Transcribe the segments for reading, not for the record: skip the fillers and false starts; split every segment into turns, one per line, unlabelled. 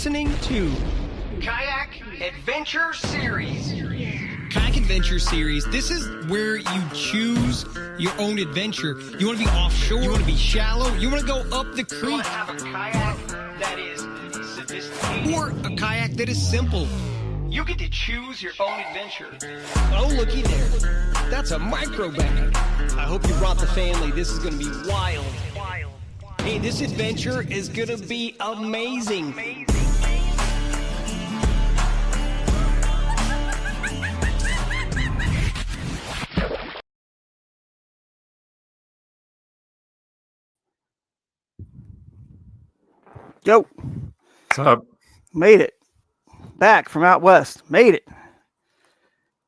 listening to
Kayak Adventure Series.
Kayak Adventure Series. This is where you choose your own adventure. You want to be offshore, you want to be shallow, you want to go up the
You
creek,
want to have a kayak that is sophisticated.
or a kayak that is simple.
You get to choose your own adventure.
Oh, looky there. That's a micro bag. I hope you brought the family. This is going to be wild. Hey, this adventure is going to be amazing.
Yo,
What's up?
made it. Back from out west. Made it.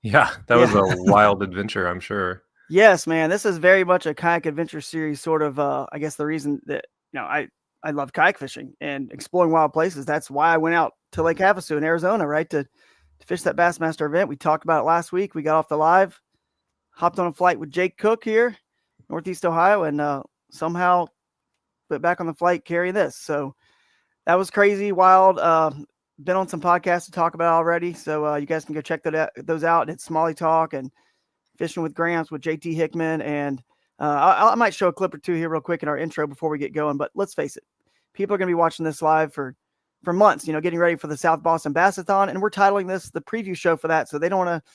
Yeah, that was a wild adventure, I'm sure.
Yes, man. This is very much a kayak adventure series, sort of. I guess the reason that I love kayak fishing and exploring wild places. That's why I went out to Lake Havasu in Arizona, right, to fish that Bassmaster event. We talked about it last week. We got off the live, hopped on a flight with Jake Cook here, Northeast Ohio, and somehow put back on the flight carrying this. So that was crazy, wild. Been on some podcasts to talk about already, so you guys can go check those out. It's Smalley Talk and Fishing with Gramps with JT Hickman, and I might show a clip or two here real quick in our intro before we get going. But let's face it, people are going to be watching this live for months, getting ready for the South Boston Bassathon, and we're titling this the preview show for that, so they don't want to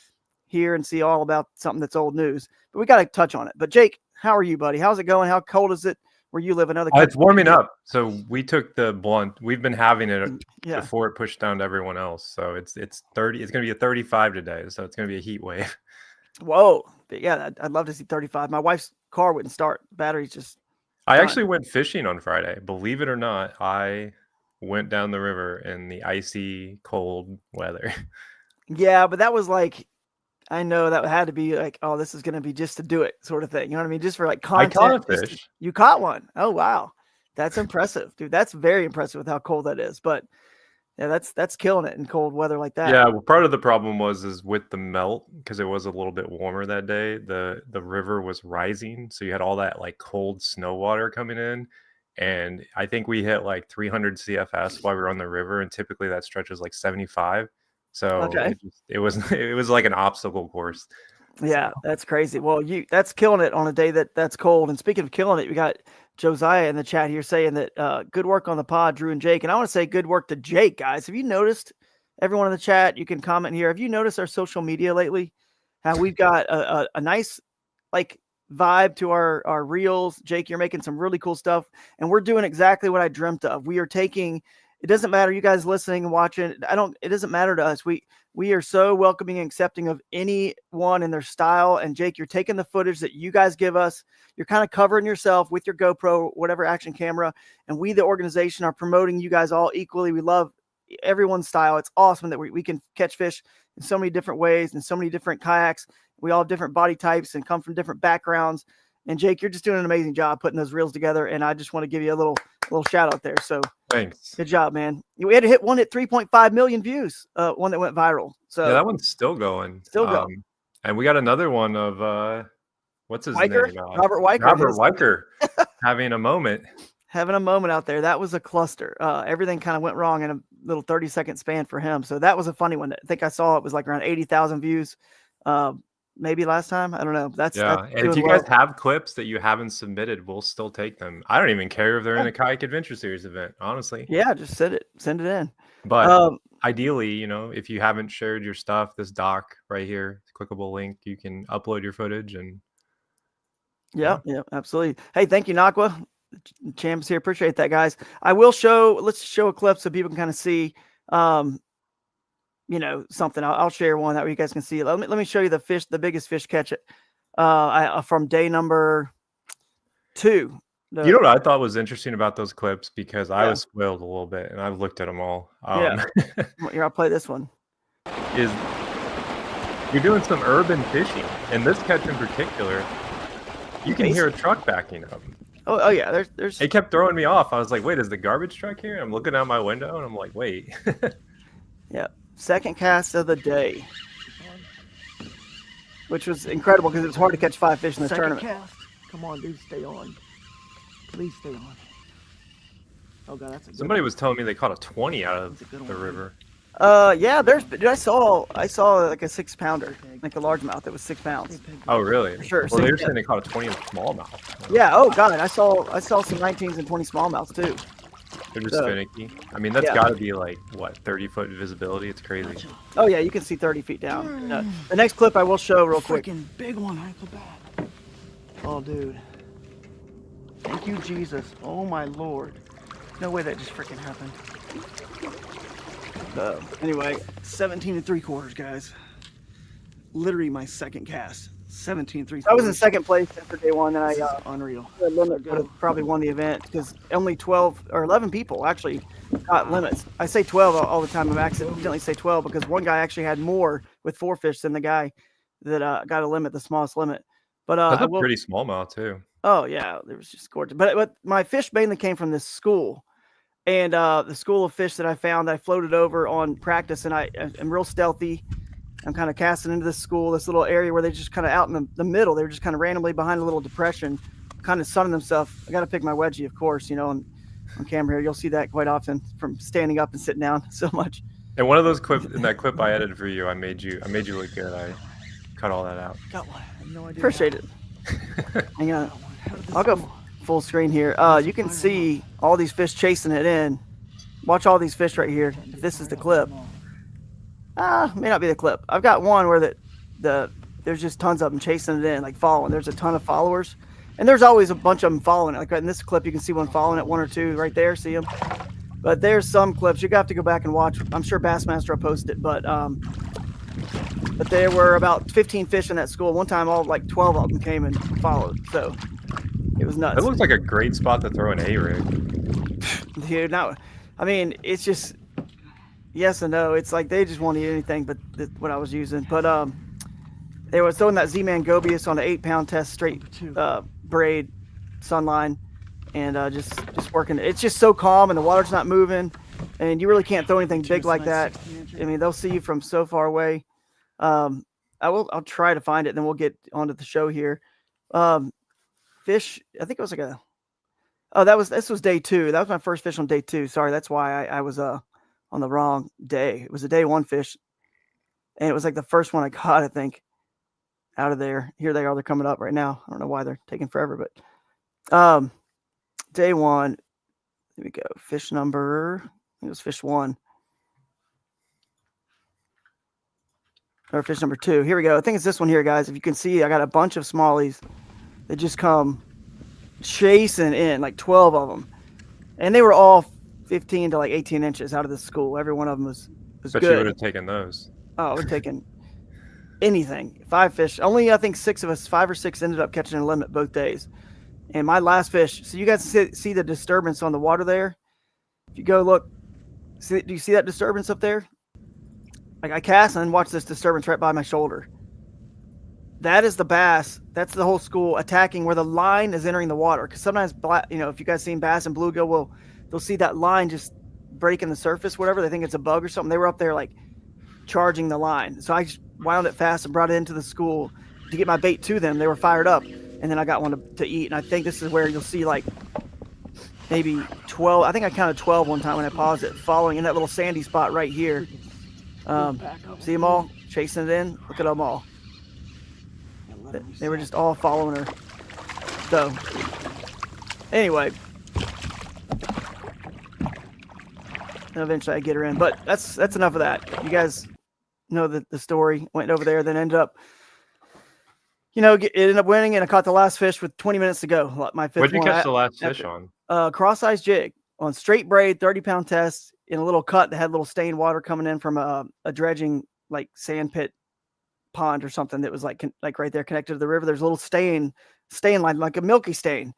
hear and see all about something that's old news. But we got to touch on it. But Jake, how are you, buddy? How's it going? How cold is it where you live?
It's warming up. So we took the blunt. We've been having it before it pushed down to everyone else. So it's 30. It's going to be a 35 today. So it's going to be a heat wave.
Whoa. But yeah, I'd love to see 35. My wife's car wouldn't start. Battery's just
I
done.
actually went fishing on Friday. Believe it or not, I went down the river in the icy, cold weather.
Yeah, but that was like, I know that had to be like, oh, this is going to be just to do it sort of thing. You know what I mean? Just for like content.
I caught a fish.
You caught one. Oh, wow. That's impressive, dude. That's very impressive with how cold that is. But yeah, that's killing it in cold weather like that.
Yeah, well, part of the problem is with the melt, because it was a little bit warmer that day. The river was rising, so you had all that like cold snow water coming in, and I think we hit like 300 CFS while we were on the river, and typically that stretch is like 75. So
Okay.
it was like an obstacle course.
Yeah, that's crazy. Well, that's killing it on a day that's cold. And speaking of killing it, we got Josiah in the chat here saying that good work on the pod, Drew and Jake. And I want to say good work to Jake, guys. Have you noticed, everyone in the chat, you can comment here, have you noticed our social media lately? How we've got a nice like vibe to our reels. Jake, you're making some really cool stuff. And we're doing exactly what I dreamt of. We are taking, it doesn't matter, you guys listening and watching, it doesn't matter to us. We are so welcoming and accepting of anyone and their style. And Jake, you're taking the footage that you guys give us. You're kind of covering yourself with your GoPro, whatever action camera. And we, the organization, are promoting you guys all equally. We love everyone's style. It's awesome that we can catch fish in so many different ways and so many different kayaks. We all have different body types and come from different backgrounds. And Jake, you're just doing an amazing job putting those reels together. And I just want to give you a little shout out there. So
Thanks.
good job, man. We had to hit 3.5 million views. One that went viral. So
Yeah, that one's still going.
Still going.
And we got another one of what's his
Weicker?
name?
Robert Weicker.
Robert Weicker having a moment.
Having a moment out there. That was a cluster. Everything kind of went wrong in a little 30-second span for him. So that was a funny one. I think I saw it was like around 80,000 views. Maybe last time. I don't know. That's
And if you guys have clips that you haven't submitted, we'll still take them. I don't even care if they're in a Kayak Adventure Series event, honestly.
Yeah, just send it in.
But ideally, if you haven't shared your stuff, this doc right here, clickable link, you can upload your footage and
yeah, absolutely. Hey, thank you, Nakwa. Champs here. Appreciate that, guys. Let's show a clip so people can kind of see something. I'll share one that way you guys can see it. Let me show you the biggest fish catch from day number 2.
You know what I thought was interesting about those clips, because I was spoiled a little bit and I've looked at them all.
Here, I'll play this one.
Is you're doing some urban fishing, and this catch in particular, you can hear a truck backing up.
Oh yeah, there's.
It kept throwing me off. I was like, wait, is the garbage truck here? I'm looking out my window and I'm like, wait.
Yeah. Second cast of the day, which was incredible because it was hard to catch 5 fish in this tournament.
Cast. Come on, dude, stay on. Please stay on.
Oh god, that's a good
Somebody
one.
was telling me they caught a 20 out of
That's a good
the
one.
river.
Yeah, dude, I saw like a 6-pounder, like a largemouth that was 6 pounds.
Oh, really?
For sure.
Well, they were
Yeah.
saying they caught a 20 in smallmouth.
Yeah. Oh god, I saw some 19s and 20 smallmouths too.
They're just
So,
finicky. I mean, that's
yeah.
got to be like what 30-foot visibility. It's crazy.
Oh yeah, you can see 30 feet down. The next clip I will show real quick.
Freaking big one right off the bat.
Oh dude. Thank you, Jesus. Oh my Lord. No way that just freaking happened. Anyway, 17 3/4, guys. Literally my second cast. 17 3/4. I was in second place after day one, and I
Unreal.
the limit would have probably won the event because only 12 or 11 people actually got limits. I say 12 all the time. I accidentally say 12 because one guy actually had more with 4 fish than the guy that got a limit, the smallest limit. But
That's
I
a
will.
pretty smallmouth too.
Oh yeah, it was just gorgeous. But my fish mainly came from this school, and the school of fish that I found, I floated over on practice, and I'm real stealthy. I'm kind of casting into this school, this little area where they just kind of out in the middle. They were just kind of randomly behind a little depression, kind of sunning themselves. I got to pick my wedgie, of course, on camera here. You'll see that quite often from standing up and sitting down so much.
And one of those in that clip I edited for you, I made you look good. I cut all that out.
Got one. I have no idea.
Appreciate it. Hang on. I'll go full screen here. You can see all these fish chasing it in. Watch all these fish right here. If this is the clip. May not be the clip. I've got one where there's just tons of them chasing it in, like following. There's a ton of followers, and there's always a bunch of them following it. Like in this clip, you can see one following it, 1 or 2 right there. See them? But there's some clips you have to go back and watch. I'm sure Bassmaster will post it, but there were about 15 fish in that school. One time, all like 12 of them came and followed. So it was nuts.
It looks like a great spot to throw an A-rig.
Dude, now, I mean, it's just yes and no. It's like they just won't eat anything but what I was using. But they were throwing that Z-Man Gobius on an 8-pound test straight braid sunline, and just working. It's just so calm, and the water's not moving, and you really can't throw anything big like that. I mean, they'll see you from so far away. I'll try to find it, and then we'll get onto the show here. Fish, I think it was like this was day 2. That was my first fish on day 2. Sorry, that's why I was on the wrong day. It was a day 1 fish, and it was like the first one I caught, I think, out of there. Here they are. They're coming up right now. I don't know why they're taking forever, but day 1. Here we go. Fish number. I think it was fish 1. Or fish number 2. Here we go. I think it's this one here, guys. If you can see, I got a bunch of smallies that just come chasing in, like 12 of them. And they were all 15 to like 18 inches out of the school. Every one of them was
Bet
good.
you would have taken those.
Oh, we're taking anything. 5 fish. Only, I think 6 of us, 5 or 6 ended up catching a limit both days. And my last fish, so you guys see the disturbance on the water there? If you go look, do you see that disturbance up there? Like I cast and watch this disturbance right by my shoulder. That is the bass. That's the whole school attacking where the line is entering the water. Because sometimes, if you guys seen bass and bluegill, they'll see that line just breaking the surface, whatever. They think it's a bug or something. They were up there like charging the line. So I just wound it fast and brought it into the school to get my bait to them. They were fired up. And then I got one to eat. And I think this is where you'll see like maybe 12. I think I counted 12 one time when I paused it, following in that little sandy spot right here. See them all chasing it in? Look at them all. They were just all following her. So, anyway. And eventually I get her in. But that's enough of that. You guys know the story. Went over there, then ended up, it ended up winning, and I caught the last fish with 20 minutes to go. My fifth.
What'd you catch the last fish on?
Cross-eyes jig on straight braid, 30-pound test in a little cut that had little stained water coming in from a dredging like sand pit pond or something that was like right there connected to the river. There's a little stain line, like a milky stain.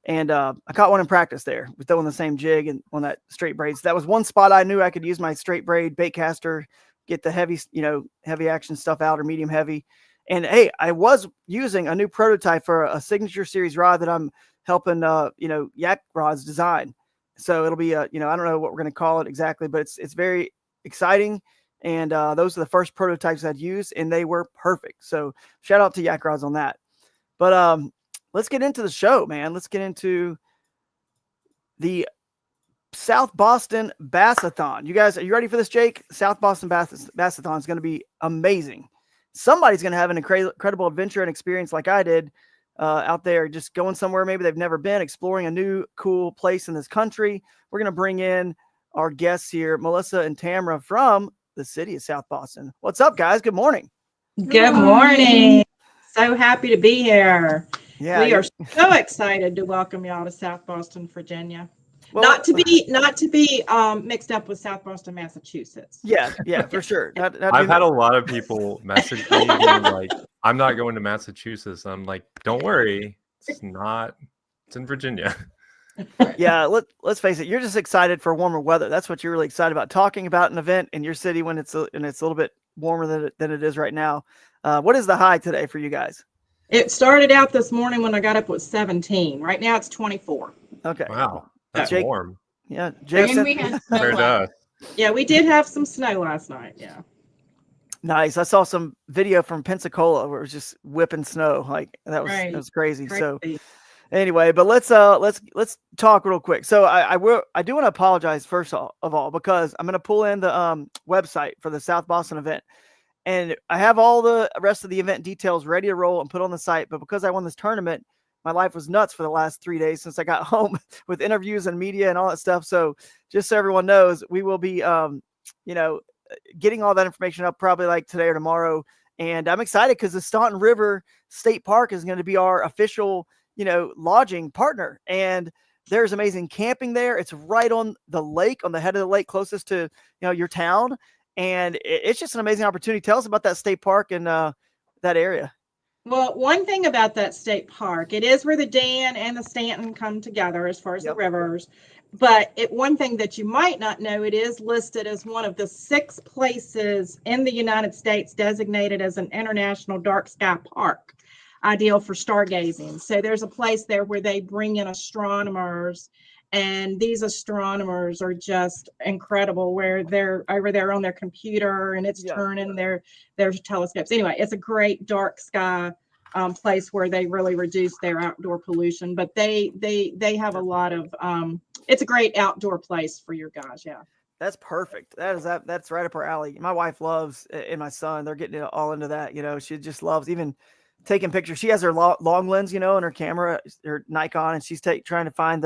And I caught one in practice there with throwing the same jig and on that straight braid. So that was one spot I knew I could use my straight braid bait caster, get the heavy action stuff out or medium heavy. And hey, I was using a new prototype for a signature series rod that I'm helping, Yak Rods design. So it'll be I don't know what we're going to call it exactly, but it's very exciting. And those are the first prototypes I'd used, and they were perfect. So shout out to Yak Rods on that. But let's get into the show, man. Let's get into the South Boston Bassathon. You guys, are you ready for this, Jake? South Boston Bassathon is going to be amazing. Somebody's going to have an incredible adventure and experience like I did out there, just going somewhere maybe they've never been, exploring a new cool place in this country. We're going to bring in our guests here, Melissa and Tamara from the city of South Boston. What's up, guys? Good morning.
Good morning. So happy to be here.
Yeah,
we are so excited to welcome y'all to South Boston, Virginia.
well,
Not to be mixed up with South Boston, Massachusetts.
Yeah, for sure.
I've had a lot of people message me being like, I'm not going to Massachusetts. I'm like, don't worry. It's in Virginia.
Yeah, let's face it. You're just excited for warmer weather. That's what you're really excited about. Talking about an event in your city when it's a little bit warmer than it is right now. What is the high today for you guys?
It started out this morning when I got up with 17. Right now it's 24.
Okay.
Wow. That's
Jake,
warm.
Yeah, Jake.
And we had snow
Compared to us.
Yeah, we did have some snow last night. Yeah.
Nice. I saw some video from Pensacola where it was just whipping snow. Like that was
Right.
That was crazy. So
Crazy.
anyway, but let's talk real quick. So I do want to apologize first of all because I'm going to pull in the website for the South Boston event, and I have all the rest of the event details ready to roll and put on the site. But because I won this tournament, my life was nuts for the last 3 days since I got home with interviews and media and all that stuff. So just so everyone knows, we will be getting all that information up probably like today or tomorrow. And I'm excited because the Staunton River State Park is going to be our official lodging partner, and there's amazing camping there. It's right on the lake, on the head of the lake, closest to your town, and it's just an amazing opportunity. Tell us about that state park and that area.
Well, one thing about that state park, it is where the Dan and the Stanton come together as far as the rivers. But one thing that you might not know, it is listed as one of the 6 places in the United States designated as an international dark sky park, ideal for stargazing. So there's a place there where they bring in astronomers, and these astronomers are just incredible, where they're over there on their computer and it's turning their telescopes. Anyway, it's a great dark sky place where they really reduce their outdoor pollution, but they have a lot of it's a great outdoor place for your guys. Yeah,
that's perfect. That's right up our alley. My wife loves, and my son, they're getting all into that. She just loves even taking pictures. She has her long lens, in her camera, her Nikon, and she's trying to find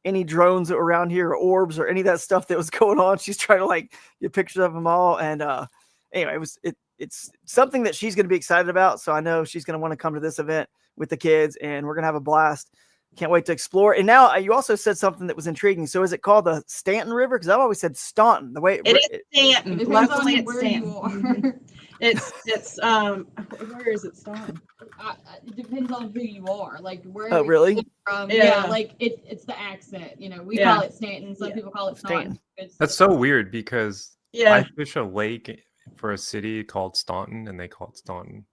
any drones around here or orbs or any of that stuff that was going on. She's trying to get pictures of them all. And anyway, it's something that she's going to be excited about. So I know she's going to want to come to this event with the kids, and we're going to have a blast. Can't wait to explore. And now you also said something that was intriguing. So is it called the Stanton River? Because I've always said Staunton. The way
it is Stanton.
It
Locally,
on
it's
where
Stanton.
you are.
Mhm. It's where is it Staunton?
It depends on who you are, like where.
Oh, really?
From.
Yeah.
Like it's the accent. We
Yeah.
call it Stanton. Some people call it Staunton.
That's so weird because
Yeah.
I fish a lake for a city called Staunton, and they call it Staunton.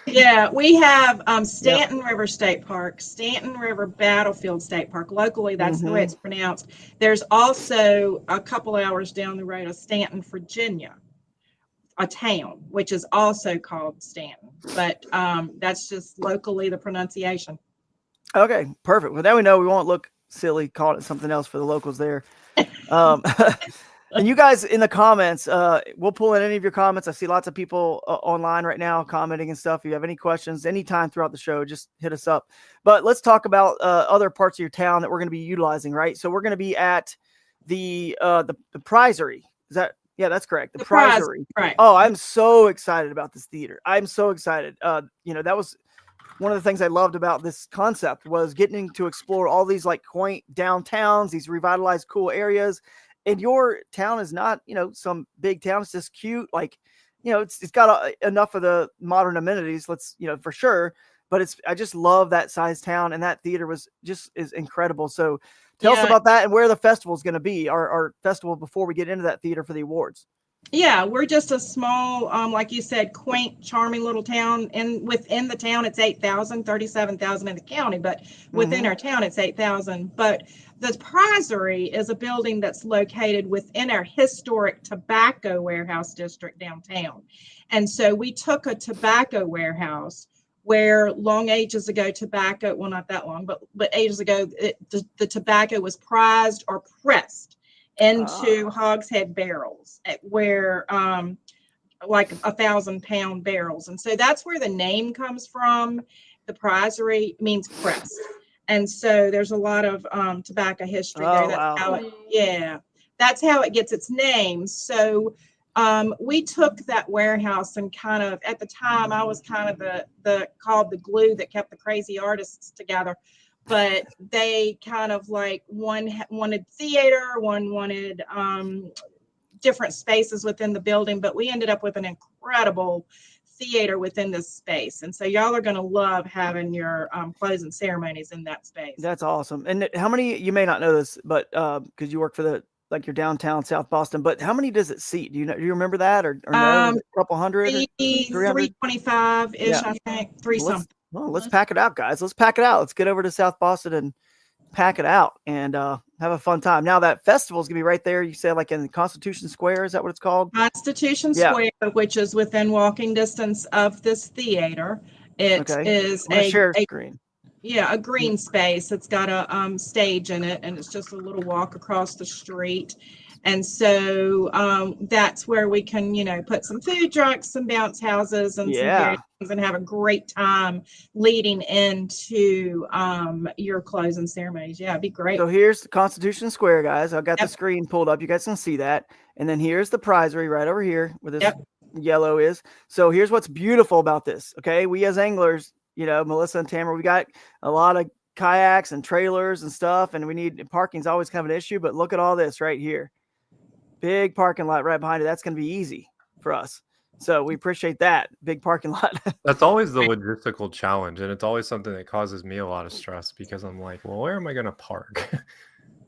Yeah, we have Stanton River State Park, Stanton River Battlefield State Park. Locally, that's the way it's pronounced. There's also a couple hours down the road of Stanton, Virginia, a town, which is also called Stanton. But that's just locally the pronunciation.
Okay, perfect. Well, now we know we won't look silly calling it something else for the locals there. And you guys in the comments, we'll pull in any of your comments. I see lots of people online right now commenting and stuff. If you have any questions anytime throughout the show, just hit us up. But let's talk about other parts of your town that we're going to be utilizing, right? So we're going to be at the Prizery. Is that? Yeah, that's correct. The Prizery.
Right.
Oh, I'm so excited about this theater. I'm so excited. That was one of the things I loved about this concept, was getting to explore all these quaint downtowns, these revitalized cool areas. And your town is not, some big town. It's just cute. It's got enough of the modern amenities, for sure. But I just love that size town, and that theater is incredible. So tell us about that and where the festival is going to be, our festival, before we get into that theater for the awards.
Yeah, we're just a small, like you said, quaint, charming little town. And within the town, it's 8,000, 37,000 in the county, but within our town, it's 8,000. But the Prizery is a building that's located within our historic tobacco warehouse district downtown. And so we took a tobacco warehouse, where long ages ago tobacco, well, not that long, but ages ago, the tobacco was prized or pressed into hogshead barrels where like 1,000-pound barrels. And so that's where the name comes from. The prizery means pressed. And so there's a lot of tobacco history there. That's how that's how it gets its name. So we took that warehouse and kind of, at the time, I was kind of the called the glue that kept the crazy artists together. But they kind of like, one wanted theater, one wanted different spaces within the building, but we ended up with an incredible theater within this space. And so y'all are going to love having your closing ceremonies in that space.
That's awesome. And how many, you may not know this, but because you work for like your downtown South Boston, but how many does it seat? Do you remember that or no? Is it a couple hundred?
325-ish, I think.
Let's pack it out, guys. Let's pack it out. Let's get over to South Boston and pack it out and have a fun time. Now that festival is gonna be right there. You said like in Constitution Square. Is that what it's called?
Constitution Square, which is within walking distance of this theater. It is a
screen.
Yeah, a green space. It's got a stage in it, and it's just a little walk across the street. And so that's where we can, put some food trucks, some bounce houses, and some various things, and have a great time leading into your closing ceremonies. Yeah, it'd be great.
So here's the Constitution Square, guys. I've got the screen pulled up. You guys can see that. And then here's the prizery right over here where this yellow is. So here's what's beautiful about this. Okay, we as anglers, Melissa and Tamara, we got a lot of kayaks and trailers and stuff, and we need parking's always kind of an issue. But look at all this right here. Big parking lot right behind it. That's going to be easy for us. So we appreciate that big parking lot.
That's always the logistical challenge. And it's always something that causes me a lot of stress because I'm like, well, where am I going to park?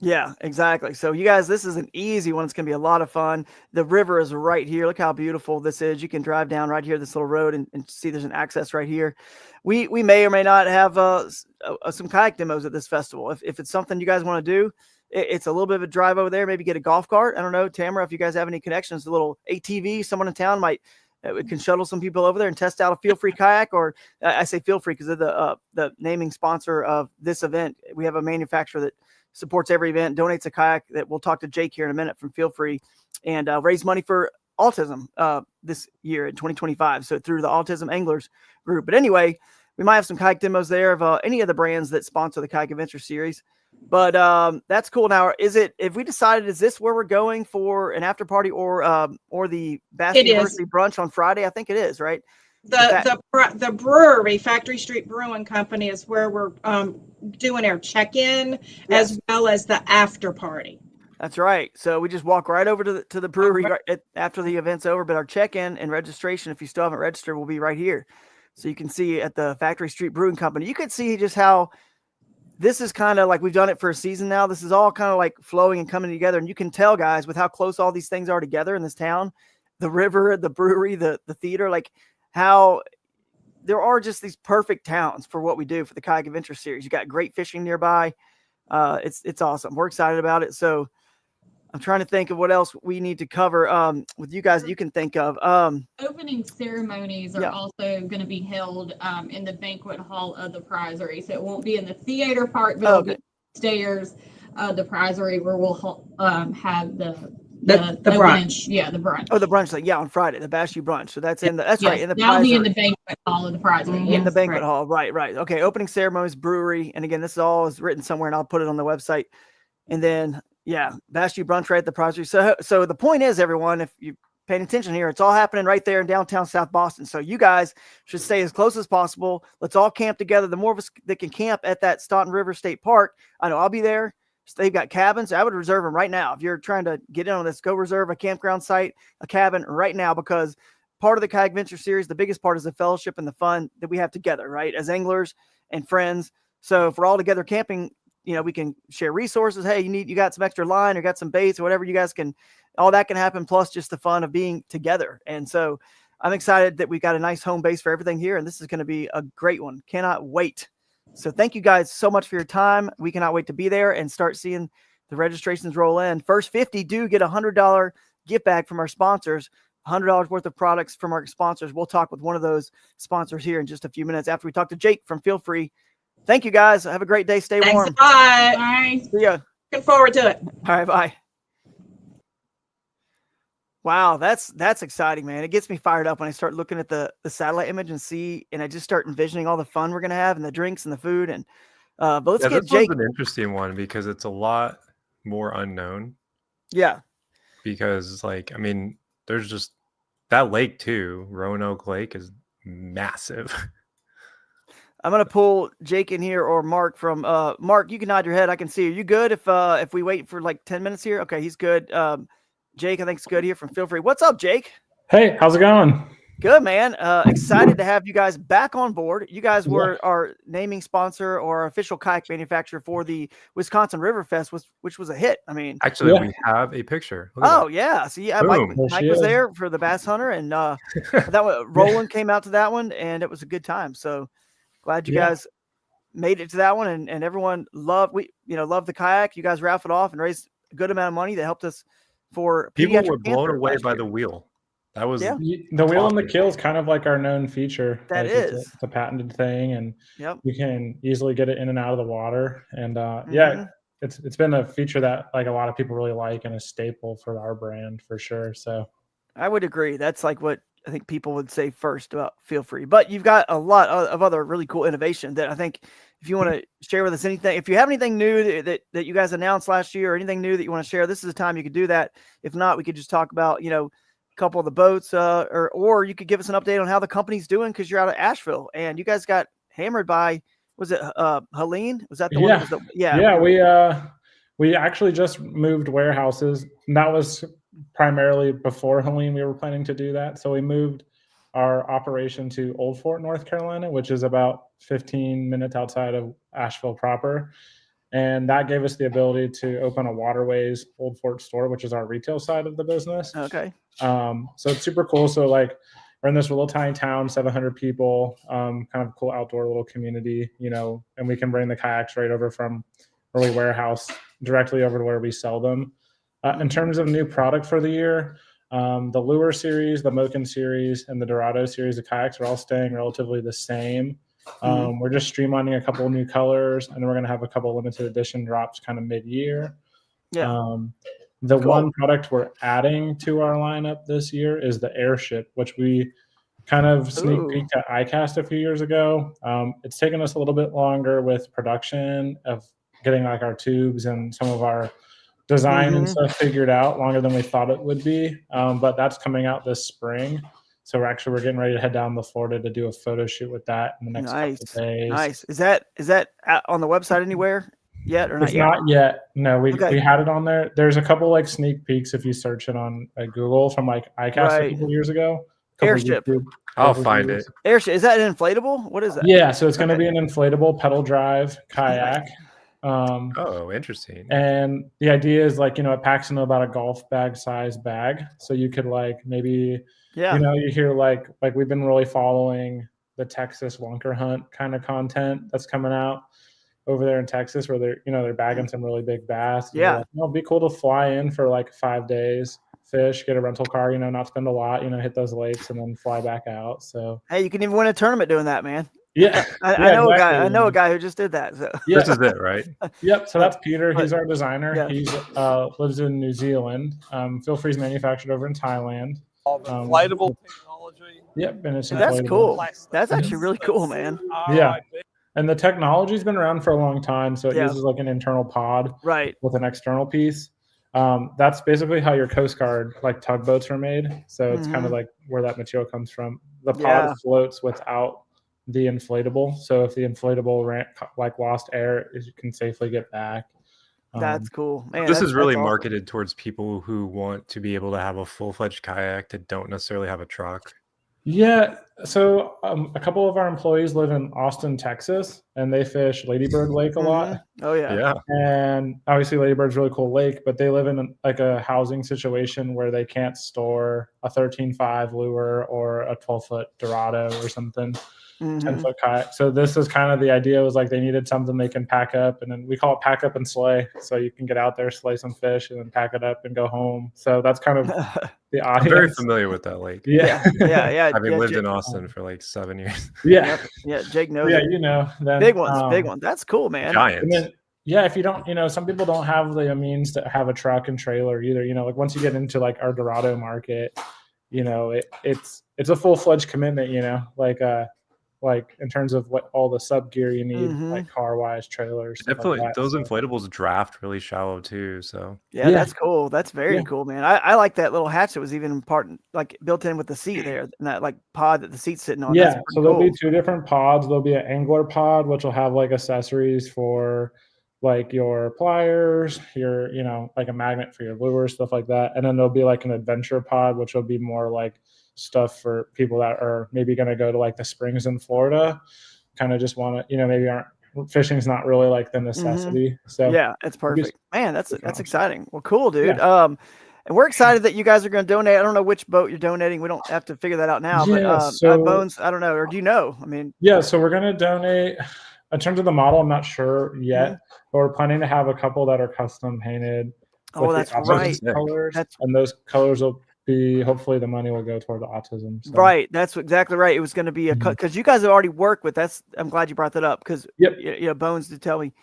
Yeah, exactly. So you guys, this is an easy one. It's going to be a lot of fun. The river is right here. Look how beautiful this is. You can drive down right here, this little road, and see there's an access right here. We may or may not have some kayak demos at this festival. If it's something you guys want to do, it's a little bit of a drive over there. Maybe get a golf cart. I don't know, Tamara, if you guys have any connections, a little ATV, someone in town can shuttle some people over there and test out a feel free kayak, or I say feel free because of the naming sponsor of this event. We have a manufacturer that supports every event, donates a kayak that we'll talk to Jake here in a minute from Feel Free, and raise money for autism this year in 2025. So through the Autism Anglers group. But anyway, we might have some kayak demos there of any of the brands that sponsor the Kayak Adventure Series. But that's cool. Now, if we decided, is this where we're going for an after party or the B.A.S.S. University brunch on Friday? I think it is, right?
The brewery, Factory Street Brewing Company, is where we're doing our check-in as well as the after party.
That's right. So we just walk right over to the brewery after the event's over. But our check-in and registration, if you still haven't registered, will be right here. So you can see at the Factory Street Brewing Company. You can see just how this is kind of like we've done it for a season now. This is all kind of like flowing and coming together. And you can tell, guys, with how close all these things are together in this town, the river, the brewery, the theater, like how there are just these perfect towns for what we do for the Kayak Adventure Series. You got great fishing nearby. It's awesome. We're excited about it. So I'm trying to think of what else we need to cover with you guys that you can think of.
Opening ceremonies are also going to be held in the banquet hall of the prizery. So it won't be in the theater part, but it'll be upstairs the prizery where we'll have the brunch. Yeah, the brunch.
Oh, the brunch, on Friday, the B.A.S.S. brunch. So that's in right. In the
that'll be in the banquet hall of the prizery.
In the banquet hall. Right. Okay. Opening ceremonies, brewery. And again, this all is written somewhere and I'll put it on the website. And then, B.A.S.S. brunch right at the prizery. So the point is, everyone, if you're paying attention here, it's all happening right there in downtown South Boston. So you guys should stay as close as possible. Let's all camp together. The more of us that can camp at that Staunton River State Park, I know I'll be there. They've got cabins. I would reserve them right now. If you're trying to get in on this, go reserve a campground site, a cabin right now, because part of the Kayak Adventure Series, the biggest part is the fellowship and the fun that we have together, right? As anglers and friends. So if we're all together camping, we can share resources. Hey, you got some extra line or got some baits or whatever, you guys can, all that can happen. Plus just the fun of being together. And so I'm excited that we've got a nice home base for everything here. And this is going to be a great one. Cannot wait. So thank you guys so much for your time. We cannot wait to be there and start seeing the registrations roll in. First 50 do get $100 gift bag from our sponsors $100 worth of products from our sponsors. We'll talk with one of those sponsors here in just a few minutes after we talk to Jake from Feel Free. Thank you, guys. Have a great day. Stay warm.
Bye.
Bye.
See ya.
Looking forward to it.
All right, bye. Wow, that's exciting, man. It gets me fired up when I start looking at the satellite image and I just start envisioning all the fun we're gonna have and the drinks and the food. And but let's get
this
Jake.
One's an interesting one because it's a lot more unknown.
Yeah.
Because there's just that lake too. Roanoke Lake is massive.
I'm gonna pull Jake in here or Mark from Mark. You can nod your head. I can see you. You good? If we wait for like 10 minutes here, okay, he's good. Jake, I think it's good here from Feel Free. What's up, Jake?
Hey, how's it going?
Good, man. Excited to have you guys back on board. You guys were our naming sponsor or official kayak manufacturer for the Wisconsin River Fest, which was a hit. I mean,
actually, we have a picture.
Yeah. So yeah, Mike was there for the Bass Hunter, and that one, Roland came out to that one, and it was a good time. So glad you guys made it to that one, and everyone loved the kayak. You guys raffled off and raised a good amount of money that helped us for
people were blown away by the wheel. That was
the wheel and the kill is kind of like our known feature.
That
it's a patented thing, and you can easily get it in and out of the water. And it's been a feature that like a lot of people really like and a staple for our brand for sure. So
I would agree. That's like what I think people would say first about Feel Free. But you've got a lot of other really cool innovation that I think if you want to share with us anything, if you have anything new that you guys announced last year or anything new that you want to share, this is the time you could do that. If not, we could just talk about, a couple of the boats or you could give us an update on how the company's doing because you're out of Asheville and you guys got hammered by, was it Helene? Was that the one?
Yeah, we actually just moved warehouses. And that was primarily before Helene. We were planning to do that. So we moved our operation to Old Fort, North Carolina, which is about 15 minutes outside of Asheville proper. And that gave us the ability to open a Waterways Old Fort store, which is our retail side of the business.
Okay.
So it's super cool. So like we're in this little tiny town, 700 people, kind of cool outdoor little community, and we can bring the kayaks right over from where we warehouse directly over to where we sell them. In terms of new product for the year, the Lure series, the Moken series, and the Dorado series of kayaks are all staying relatively the same. We're just streamlining a couple of new colors, and then we're going to have a couple of limited edition drops kind of mid-year. The one product we're adding to our lineup this year is the Airship, which we kind of sneak peeked at ICAST a few years ago. It's taken us a little bit longer with production of getting like our tubes and some of our design and stuff figured out, longer than we thought it would be. But that's coming out this spring. So we're getting ready to head down to Florida to do a photo shoot with that in the next couple of days.
Nice. Is that on the website anywhere yet or not yet?
Not yet. No, we had it on there. There's a couple like sneak peeks if you search it on Google from like ICAST a couple years ago.
Airship.
I'll find it.
Airship. Is that an inflatable? What is that?
Yeah, so it's going to be an inflatable pedal drive kayak.
Interesting.
And the idea is like, it packs into about a golf bag size bag. So you could like maybe, you hear like we've been really following the Texas lunker hunt kind of content that's coming out over there in Texas where they're bagging some really big bass.
Yeah.
Like, it'd be cool to fly in for like 5 days, fish, get a rental car, not spend a lot, hit those lakes and then fly back out. So,
hey, you can even win a tournament doing that, man.
Yeah.
I know a guy. I know a guy who just did that. So.
Yeah.
This is it, right?
Yep. So that's Peter. He's our designer.
Yeah.
He's lives in New Zealand. Feel Free's manufactured over in Thailand.
Inflatable technology.
Yep. And it's
that's
inflatable.
cool. That's actually really cool, man.
Yeah. And the technology's been around for a long time. So it uses like an internal pod with an external piece. That's basically how your Coast Guard like tugboats are made. So it's kind of like where that material comes from. The pod floats without the inflatable. So if the inflatable lost air, you can safely get back.
That's cool. Man,
this is really
awesome.
marketed towards people who want to be able to have a full-fledged kayak that don't necessarily have a truck.
Yeah. So a couple of our employees live in Austin, Texas, and they fish Ladybird Lake a lot.
Oh yeah.
Yeah.
And obviously Ladybird's a really cool lake, but they live in like a housing situation where they can't store a 13.5 lure or a 12-foot Dorado or something. 10-foot kayak. So this is kind of the idea, was like they needed something they can pack up, and then we call it pack up and slay. So you can get out there, slay some fish, and then pack it up and go home. So that's kind of the audience.
I'm very familiar with that lake.
Yeah.
Having lived in Austin for like 7 years.
Yeah.
Yeah. Jake knows.
Yeah,
it.
Then,
big ones. That's cool, man.
Giants.
If you don't, some people don't have the means to have a truck and trailer either. Like once you get into like our Dorado market, it's a full-fledged commitment. Like in terms of what all the sub gear you need, like car-wise, trailers.
Definitely,
like that,
those inflatables draft really shallow too. So
yeah, that's cool. That's very cool, man. I like that little hatch that was even like built in with the seat there, and that like pod that the seat's sitting on.
Yeah, so there'll be 2 different pods. There'll be an angler pod, which will have like accessories for like your pliers, your like a magnet for your lure, stuff like that. And then there'll be like an adventure pod, which will be more like stuff for people that are maybe going to go to like the springs in Florida, kind of just want to, maybe fishing's not really like the necessity. So
yeah, it's perfect, man. That's exciting. Well, cool, dude. And we're excited that you guys are going to donate. I don't know which boat you're donating. We don't have to figure that out now, but Bones, I don't know. Or do you know? I mean,
so we're going to donate. In terms of the model, I'm not sure yet, but we're planning to have a couple that are custom painted.
Oh, that's right.
Colors, and those colors will be, hopefully the money will go toward the autism. So.
Right. That's exactly right. It was going to be because you guys have already worked with, I'm glad you brought that up, because Bones did tell me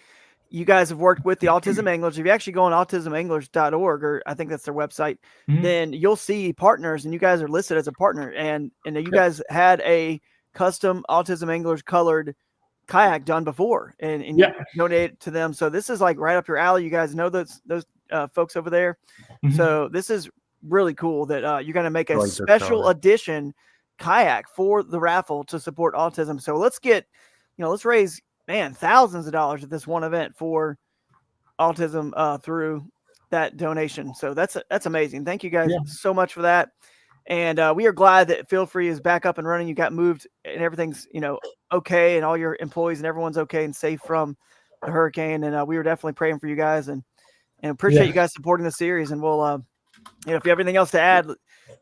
you guys have worked with the autism anglers. If you actually go on autismanglers.org, or I think that's their website, then you'll see partners, and you guys are listed as a partner. And you guys had a custom autism anglers colored kayak done before, and you donated to them. So this is like right up your alley. You guys know those folks over there. So this is really cool that you're going to make a special edition kayak for the raffle to support autism. So let's get, let's raise, thousands of dollars at this one event for autism through that donation. So that's amazing. Thank you guys so much for that. And we are glad that Feel Free is back up and running. You got moved and everything's, okay. And all your employees and everyone's okay and safe from the hurricane. And we were definitely praying for you guys and appreciate you guys supporting the series. And we'll, if you have anything else to add,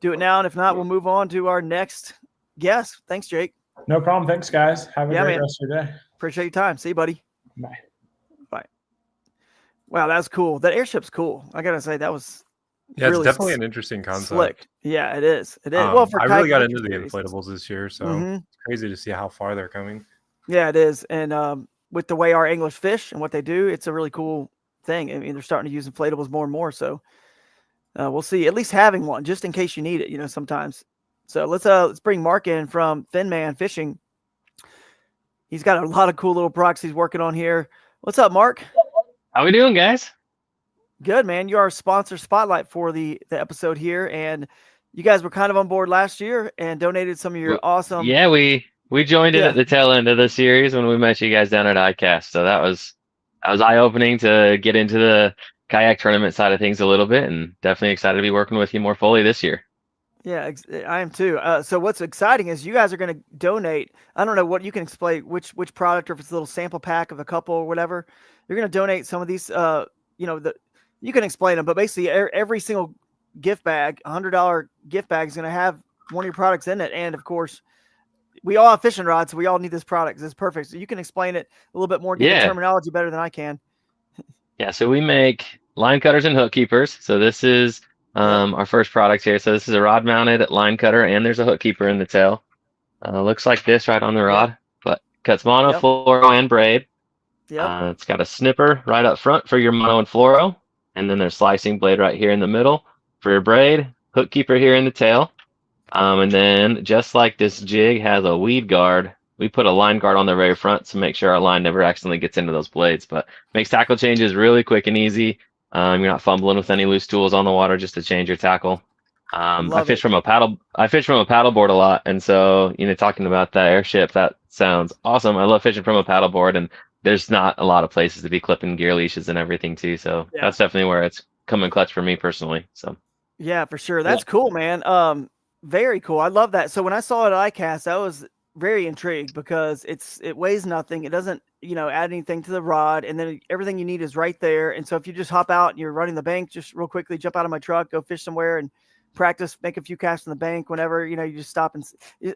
do it now. And if not, we'll move on to our next guest. Thanks, Jake.
No problem. Thanks, guys. Have a great rest of your day.
Appreciate your time. See you, buddy.
Bye.
Bye. Wow, that's cool. That airship's cool. I got to say, that was
really it's definitely an interesting concept.
Slick. Yeah, it is. It is.
I really got into the inflatables this year, so it's crazy to see how far they're coming.
Yeah, it is. And with the way our anglers fish and what they do, it's a really cool thing. I mean, they're starting to use inflatables more and more. So we'll see. At least having one, just in case you need it, sometimes. So let's bring Mark in from Finman Fishing. He's got a lot of cool little products he's working on here. What's up, Mark?
How we doing, guys?
Good, man. You're our sponsor spotlight for the episode here, and you guys were kind of on board last year and donated some of your awesome.
Yeah, we joined in at the tail end of the series when we met you guys down at ICAST. So that was eye-opening to get into the kayak tournament side of things a little bit, and definitely excited to be working with you more fully this year.
Yeah, I am too. So what's exciting is you guys are going to donate. I don't know what you can explain which product, or if it's a little sample pack of a couple or whatever. You're going to donate some of these. You can explain them, but basically every single gift bag, $100 gift bag, is going to have one of your products in it. And of course, we all have fishing rods, so we all need this product. It's perfect. So you can explain it a little bit more, get the terminology better than I can.
Yeah, so we make line cutters and hook keepers. So this is our first product here. So this is a rod mounted line cutter, and there's a hook keeper in the tail. Looks like this right on the rod, but cuts mono, fluoro, and braid. It's got a snipper right up front for your mono and fluoro, and then there's slicing blade right here in the middle for your braid, hook keeper here in the tail. And then just like this jig has a weed guard, we put a line guard on the very front to make sure our line never accidentally gets into those blades, but makes tackle changes really quick and easy. You're not fumbling with any loose tools on the water just to change your tackle. I fish from a paddleboard a lot, and so talking about that airship, that sounds awesome. I love fishing from a paddleboard, and there's not a lot of places to be clipping gear leashes and everything too. So that's definitely where it's coming clutch for me personally. So
yeah, for sure. That's cool, man. Very cool. I love that. So when I saw it at ICAST, I was very intrigued because it weighs nothing. It doesn't, add anything to the rod, and then everything you need is right there. And so if you just hop out and you're running the bank, just real quickly, jump out of my truck, go fish somewhere and practice, make a few casts in the bank whenever, you just stop and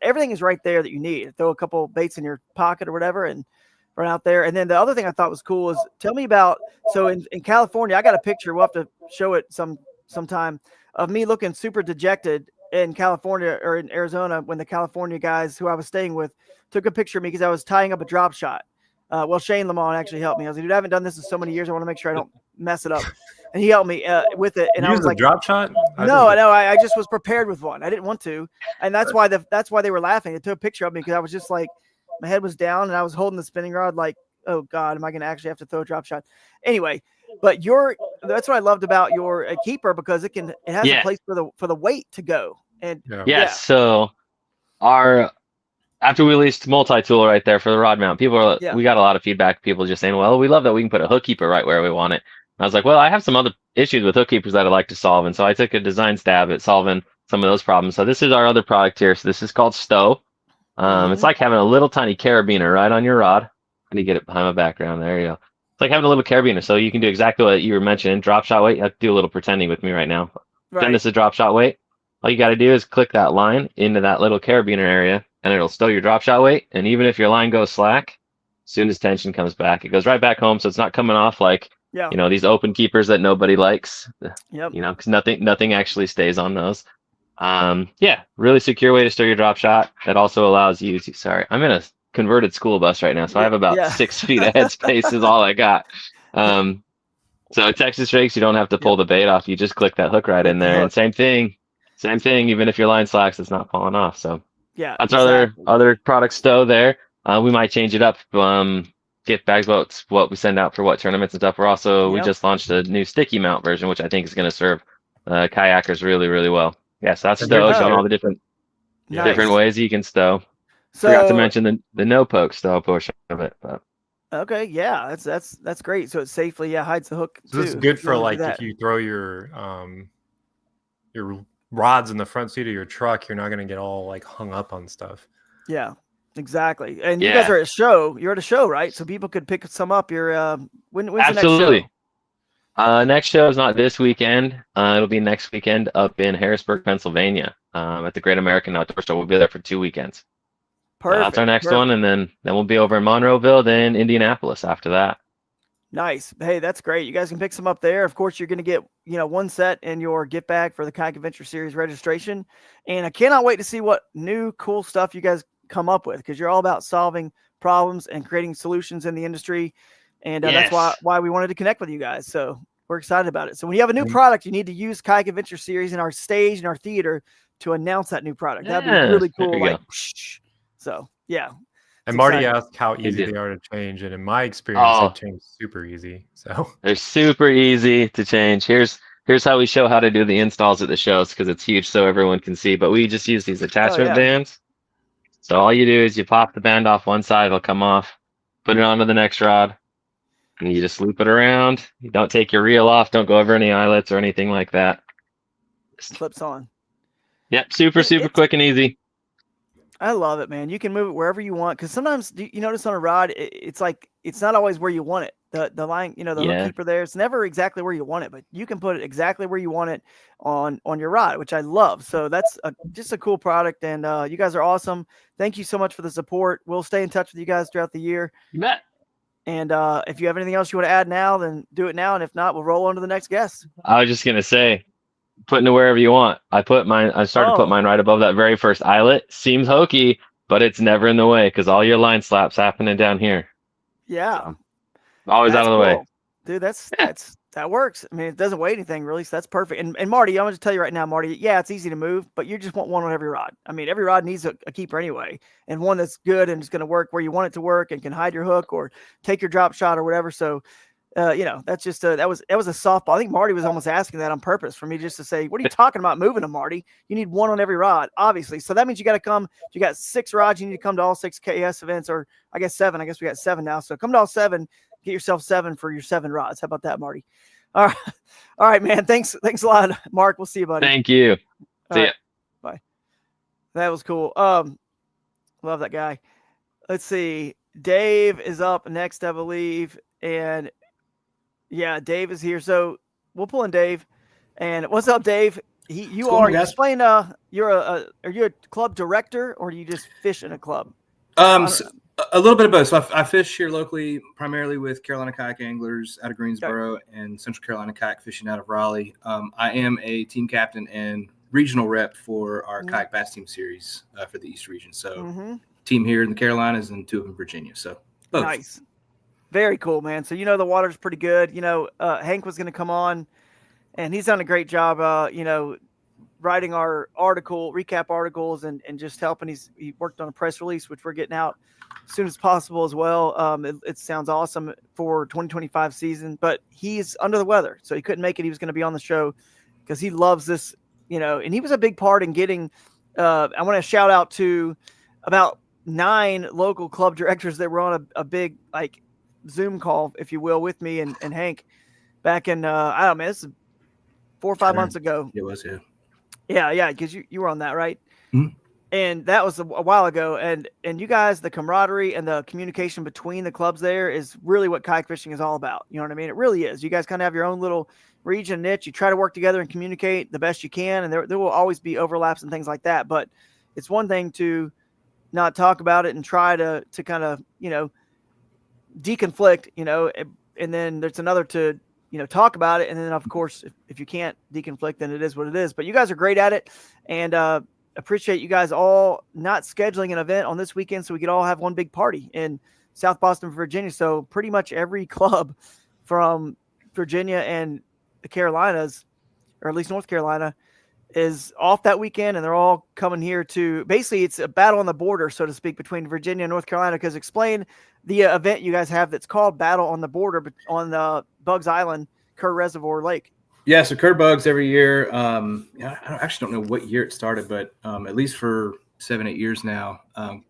everything is right there that you need. Throw a couple baits in your pocket or whatever and run out there. And then the other thing I thought was cool is tell me about, so in California, I got a picture. We'll have to show it sometime of me looking super dejected in California or in Arizona when the California guys who I was staying with took a picture of me because I was tying up a drop shot. Well, Shane Lamont actually helped me. I was like, dude, I haven't done this in so many years. I want to make sure I don't mess it up. And he helped me with it. And I was like,
drop shot?
No, I know. I just was prepared with one. I didn't want to. And that's why they were laughing. They took a picture of me because I was just like, my head was down and I was holding the spinning rod like, oh God, am I going to actually have to throw a drop shot? Anyway, but that's what I loved about your keeper because it has a place for the weight to go. And
so after we released multi-tool right there for the rod mount, we got a lot of feedback. People just saying, well, we love that we can put a hook keeper right where we want it. And I was like, well, I have some other issues with hook keepers that I'd like to solve. And so I took a design stab at solving some of those problems. So this is our other product here. So this is called Stow. It's like having a little tiny carabiner right on your rod. How do you get it behind my background? There you go. It's like having a little carabiner. So you can do exactly what you were mentioning. Drop shot weight. You have to do a little pretending with me right now. Pretend this is drop shot weight. All you got to do is click that line into that little carabiner area and it'll stow your drop shot weight. And even if your line goes slack, as soon as tension comes back, it goes right back home. So it's not coming off like, these open keepers that nobody likes, because nothing actually stays on those. Really secure way to stow your drop shot. That also allows you to, sorry, I'm in a converted school bus right now. So I have about 6 feet of headspace is all I got. So Texas Rakes, you don't have to pull the bait off. You just click that hook right in there. And same thing, even if your line slacks, it's not falling off. So that's our other product stow there. We might change it up. Gift bags, what we send out for what tournaments and stuff. We just launched a new sticky mount version, which I think is going to serve kayakers really, really well. Yeah, so that's stow, showing all the different ways you can stow. So, forgot to mention the no poke stow portion of it. But.
Okay, yeah, that's great. So it safely hides the hook.
So this is good for like if you throw your rods in the front seat of your truck, you're not going to get all like hung up on stuff.
Yeah. Exactly. And you guys are at a show. You're at a show, right? So people could pick some up. When's the next show?
Next show is not this weekend. It'll be next weekend up in Harrisburg, Pennsylvania, at the Great American Outdoor Show. We'll be there for 2 weekends.
Perfect.
That's our next one, and then we'll be over in Monroeville, then Indianapolis after that.
Nice. Hey, that's great. You guys can pick some up there. Of course, you're going to get one set in your gift bag for the Kayak Adventure Series registration. And I cannot wait to see what new cool stuff you guys come up with, because you're all about solving problems and creating solutions in the industry, and that's why we wanted to connect with you guys. So we're excited about it. So when you have a new product, you need to use Kayak Adventure Series in our stage and our theater to announce that new product. That'd be really cool. Like, so
and Marty asked how easy they are to change, and in my experience, they change super easy. So
they're super easy to change. Here's how we show how to do the installs at the shows, because it's huge so everyone can see. But we just use these attachment bands. So all you do is you pop the band off one side, it'll come off, put it onto the next rod, and you just loop it around. You don't take your reel off, don't go over any eyelets or anything like that.
Clips on.
Yep, super quick and easy.
I love it, man. You can move it wherever you want, because sometimes you notice on a rod, it's like it's not always where you want it. The line, the hook keeper there, it's never exactly where you want it, but you can put it exactly where you want it on your rod, which I love. So that's just a cool product, and you guys are awesome. Thank you so much for the support. We'll stay in touch with you guys throughout the year.
You bet.
And if you have anything else you want to add now, then do it now, and if not, we'll roll on to the next guest.
I was just gonna say, put it wherever you want. I started to put mine right above that very first eyelet. Seems hokey, but it's never in the way, because all your line slaps happening down here.
Yeah.
So, always out of the way.
Dude, that works. I mean, it doesn't weigh anything really, so that's perfect. And Marty, I'm going to tell you right now, Marty, it's easy to move, but you just want one on every rod. I mean, every rod needs a keeper anyway, and one that's good and it's going to work where you want it to work and can hide your hook or take your drop shot or whatever. So, that's just that was a softball. I think Marty was almost asking that on purpose for me just to say, what are you talking about moving them, Marty? You need one on every rod, obviously. So that means you got to come. If you got 6 rods, you need to come to all 6 KS events, or I guess 7. I guess we got 7 now. So come to all 7. Get yourself 7 for your 7 rods. How about that, Marty? All right, man. Thanks a lot, Mark. We'll see you, buddy.
Thank you. See ya.
Bye. That was cool. Love that guy. Let's see. Dave is up next, I believe, and Dave is here. So we'll pull in Dave. And what's up, Dave? You are. Explain. Are you a club director or do you just fish in a club?
So a little bit of both. So I fish here locally, primarily with Carolina Kayak Anglers out of Greensboro and Central Carolina Kayak Fishing out of Raleigh. I am a team captain and regional rep for our Kayak Bass Team Series for the East region. So team here in the Carolinas and 2 in Virginia. So both.
Nice. Very cool, man. So the water's pretty good. Hank was going to come on, and he's done a great job. Writing our recap articles, and just helping. He worked on a press release, which we're getting out as soon as possible as well. It sounds awesome for 2025 season, but he's under the weather, so he couldn't make it. He was going to be on the show because he loves this, and he was a big part in getting. I want to shout out to about 9 local club directors that were on a big Zoom call, if you will, with me and Hank back in I don't know, man, this is 4 or 5 months ago.
It was,
yeah, because you were on that, right?
Mm-hmm.
And that was a while ago. And you guys, the camaraderie and the communication between the clubs there is really what kayak fishing is all about. You know what I mean? It really is. You guys kind of have your own little region niche. You try to work together and communicate the best you can, and there will always be overlaps and things like that. But it's one thing to not talk about it and try to kind of deconflict, and then there's another to talk about it. And then, of course, if you can't deconflict, then it is what it is. But you guys are great at it, and appreciate you guys all not scheduling an event on this weekend so we could all have one big party in South Boston, Virginia. So pretty much every club from Virginia and the Carolinas, or at least North Carolina, is off that weekend, and they're all coming here to basically it's a battle on the border, so to speak, between Virginia and North Carolina. Because explain the event you guys have that's called Battle on the Border on Bugs Island, Kerr Reservoir Lake.
Yeah, so Kerr Bugs every year. I actually don't know what year it started, but at least for 7-8 years now.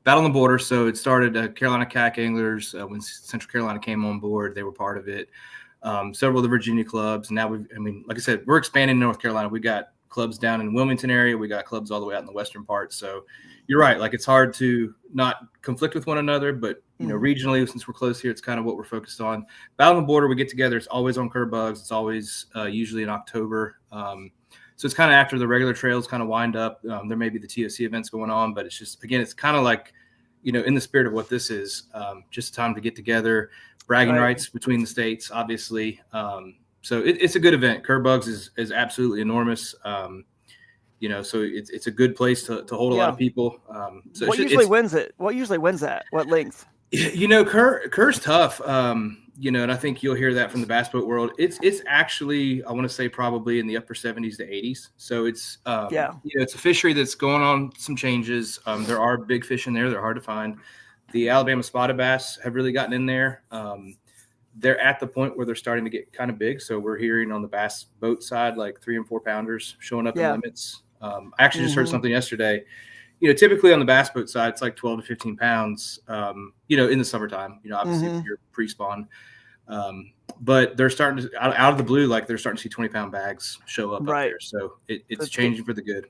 Battle on the Border. So it started Carolina Kayak Anglers when Central Carolina came on board. They were part of it. Several of the Virginia clubs. Now like I said, we're expanding in North Carolina. We got clubs down in Wilmington area. We got clubs all the way out in the western part. So you're right. It's hard to not conflict with one another, but regionally, since we're close here, it's kind of what we're focused on. Battle on the Border, we get together. It's always on Kerr Bugs. It's always usually in October. So it's kind of after the regular trails kind of wind up. There may be the TOC events going on, but it's just, again, it's kind of like, in the spirit of what this is, just time to get together, bragging rights between the states, obviously. So it's a good event. Kerr Bugs is absolutely enormous. So it's a good place to hold a lot of people. So
what usually wins it? What usually wins that? What length?
Kerr's tough. And I think you'll hear that from the bass boat world. It's actually, I want to say probably in the upper 70s to 80s. So it's it's a fishery that's going on some changes. There are big fish in there. They're hard to find. The Alabama spotted bass have really gotten in there. They're at the point where they're starting to get kind of big. So we're hearing on the bass boat side, 3 and 4 pounders showing up in limits. I actually just heard something yesterday. Typically on the bass boat side, it's 12 to 15 pounds, in the summertime, obviously if you're pre-spawn. But they're starting to, out of the blue, they're starting to see 20-pound bags show up there. So it's changing for the good.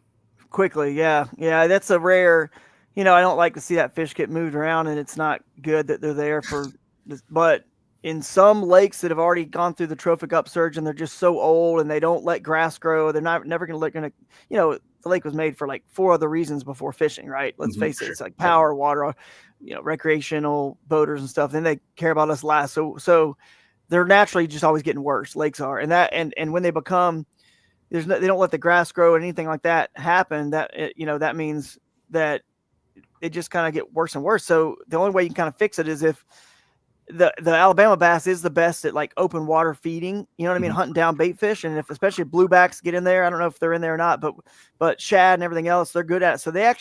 Quickly. Yeah. Yeah. That's a rare, I don't like to see that fish get moved around, and it's not good that they're there for this, but in some lakes that have already gone through the trophic upsurge and they're just so old and they don't let grass grow, they're never going to, the lake was made for 4 other reasons before fishing, right? Let's face it. It's power, water, recreational boaters and stuff. Then they care about us last. So they're naturally just always getting worse. Lakes are. And when they become, they don't let the grass grow or anything like that happen. That, that means that it just kind of get worse and worse. So the only way you can kind of fix it is if, the Alabama bass is the best at open water feeding, hunting down bait fish. And especially bluebacks get in there, I don't know if they're in there or not, but shad and everything else, they're good at it. So they're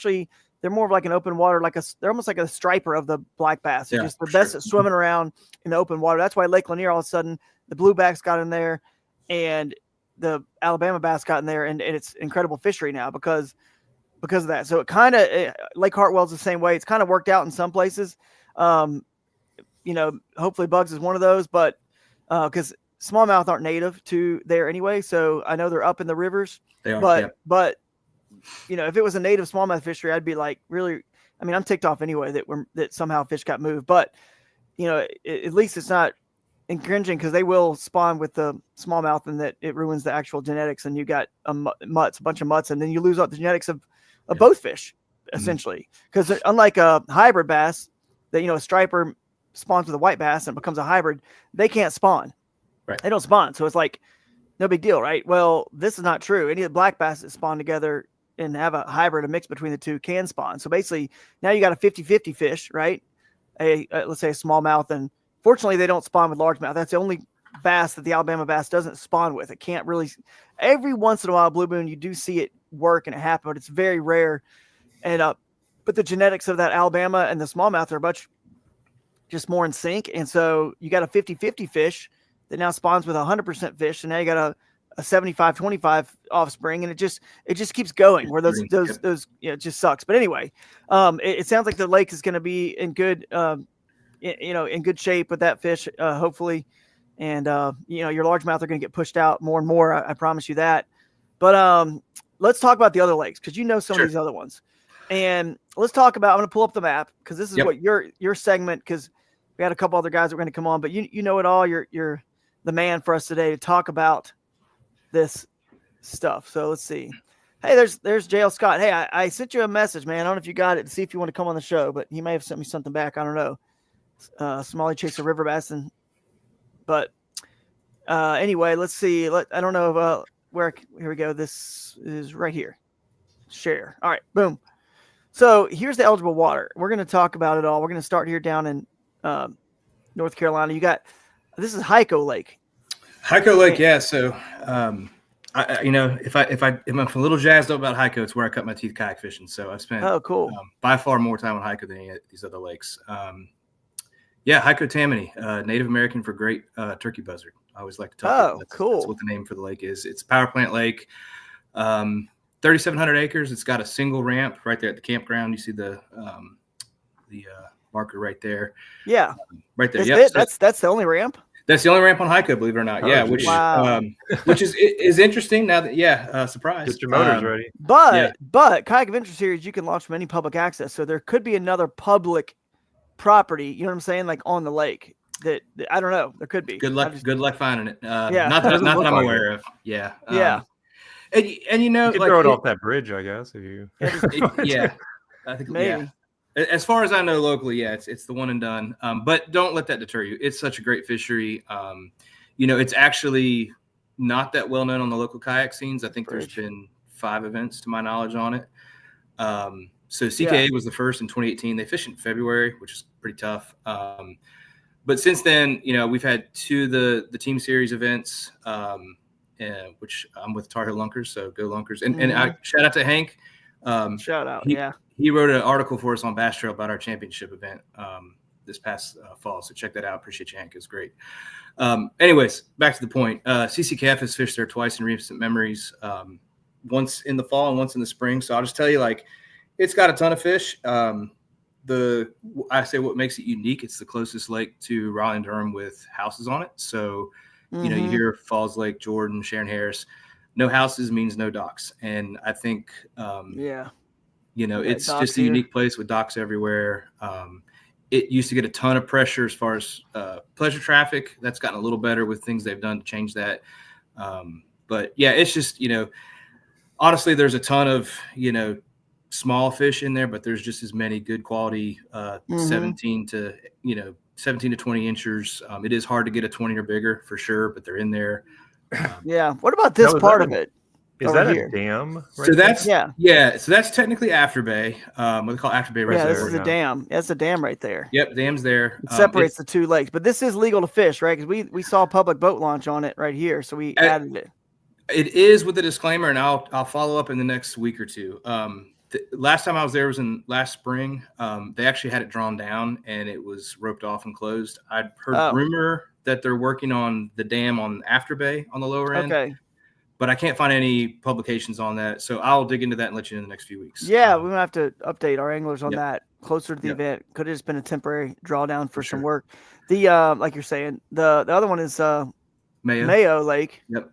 more of an open water, they're almost like a striper of the black bass. They're just the best at swimming around in the open water. That's why Lake Lanier, all of a sudden the bluebacks got in there and the Alabama bass got in there, and it's incredible fishery now because of that. So it kind of, Lake Hartwell's the same way. It's kind of worked out in some places. Hopefully Bugs is one of those, but because smallmouth aren't native to there anyway. So I know they're up in the rivers, but if it was a native smallmouth fishery, I'd be really, I'm ticked off anyway that somehow fish got moved, but at least it's not infringing because they will spawn with the smallmouth, and that it ruins the actual genetics, and you got a bunch of mutts, and then you lose out the genetics of both fish essentially. Because unlike a hybrid bass, that a striper spawns with a white bass and becomes a hybrid, they can't spawn.
Right.
They don't spawn, so it's like no big deal, right? Well, this is not true. Any of the black bass that spawn together and have a hybrid, a mix between the two, can spawn. So basically, now you got a 50-50 fish, right? Let's say a smallmouth, and fortunately, they don't spawn with largemouth. That's the only bass that the Alabama bass doesn't spawn with. It can't really. Every once in a while, blue moon, you do see it work and it happen, but it's very rare. And but the genetics of that Alabama and the smallmouth are much just more in sync, and so you got a 50-50 fish that now spawns with 100% fish, and now you got a 75-25 offspring, and it just keeps going. Where those it just sucks. But anyway, it sounds like the lake is going to be in good. In good shape with that fish, hopefully. And, your largemouth are going to get pushed out more and more. I promise you that. But let's talk about the other lakes, because some of these other ones. And let's talk about, I'm going to pull up the map, because this is what your segment, because we had a couple other guys that were going to come on, but you know it all. You're the man for us today to talk about this stuff. So let's see. Hey, there's JL Scott. Hey, I sent you a message, man. I don't know if you got it, to see if you want to come on the show, but he may have sent me something back. I don't know. Somali chase a river bass, but anyway, let's see. I don't know where. Here we go. This is right here. Share. All right, boom. So here's the eligible water. We're going to talk about it all. We're going to start here down in North Carolina. This is Hyco Lake.
Hyco Lake, yeah. So if I'm a little jazzed up about Hyco, it's where I cut my teeth kayak fishing. So I've spent by far more time on Hyco than any of these other lakes. Yeah, Hyco Tammany, Native American for great turkey buzzard. I always like to talk about that.
Cool.
That's what the name for the lake is. It's a power plant lake, 3,700 acres. It's got a single ramp right there at the campground. You see the marker right there.
Yeah.
Right there.
Yeah. That's the only ramp?
That's the only ramp on Hyco, believe it or not. Yeah, which is interesting now that, surprise.
Get your motors ready.
But Kayak Adventure Series, you can launch from any public access. So there could be another public property, you know what I'm saying, like on the lake that I don't know, there could be.
Good luck finding it. Not that I'm aware of. Yeah. And you
can throw it off that bridge, I guess, if you
I think maybe. Yeah. As far as I know locally, it's the one and done. But don't let that deter you. It's such a great fishery. It's actually not that well known on the local kayak scenes. I think there's been 5 events to my knowledge on it. So CKA was the first in 2018. They fished in February, which is pretty tough. But since then, we've had 2 of the team series events, which I'm with Tar Heel Lunkers, so go Lunkers. And I shout out to Hank.
Shout out,
He wrote an article for us on Bass Trail about our championship event this past fall. So check that out. Appreciate you, Hank. It was great. Anyways, back to the point. CCKF has fished there twice in recent memories, once in the fall and once in the spring. So I'll just tell you, it's got a ton of fish. I say what makes it unique, it's the closest lake to Raleigh and Durham with houses on it. So, you hear Falls Lake, Jordan, Sharon Harris, no houses means no docks. And I think, it's just a unique place with docks everywhere. It used to get a ton of pressure as far as pleasure traffic. That's gotten a little better with things they've done to change that. But yeah, it's just, honestly, there's a ton of, small fish in there, but there's just as many good quality 17 to 20 inchers. It is hard to get a 20 or bigger for sure, but they're in there.
What about this part of it?
Is that
here?
A dam? Right
so that's so that's technically After Bay. What they call After Bay right there.
Yeah, this is a dam. That's a dam right there.
Yep, dam's there.
It separates the 2 lakes, but this is legal to fish, right? Because we saw a public boat launch on it right here, so we added it.
It is with a disclaimer, and I'll follow up in the next week or 2. The last time I was there was in last spring. They actually had it drawn down and it was roped off and closed. I'd heard rumor that they're working on the dam on After Bay on the lower end. Okay. But I can't find any publications on that. So I'll dig into that and let you know in the next few weeks.
Yeah, we're going to have to update our anglers on that closer to the event. Could have just been a temporary drawdown for some work. The like you're saying, the other one is Mayo Lake.
Yep.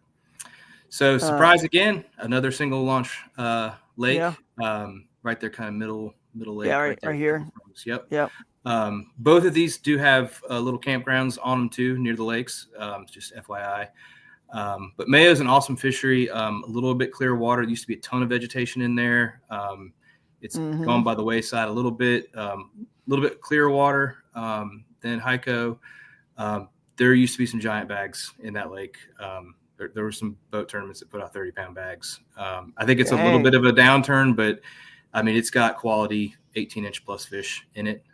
So surprise again, another single launch lake. Right there, kind of middle lake.
Yeah, right here.
Yep. Both of these do have little campgrounds on them too, near the lakes, just FYI. But Mayo is an awesome fishery, a little bit clear water. There used to be a ton of vegetation in there. It's gone by the wayside a little bit clear water than Hyco. There used to be some giant bags in that lake. There were some boat tournaments that put out 30-pound bags. I think it's a little bit of a downturn, but I mean, it's got quality 18-inch plus fish in it.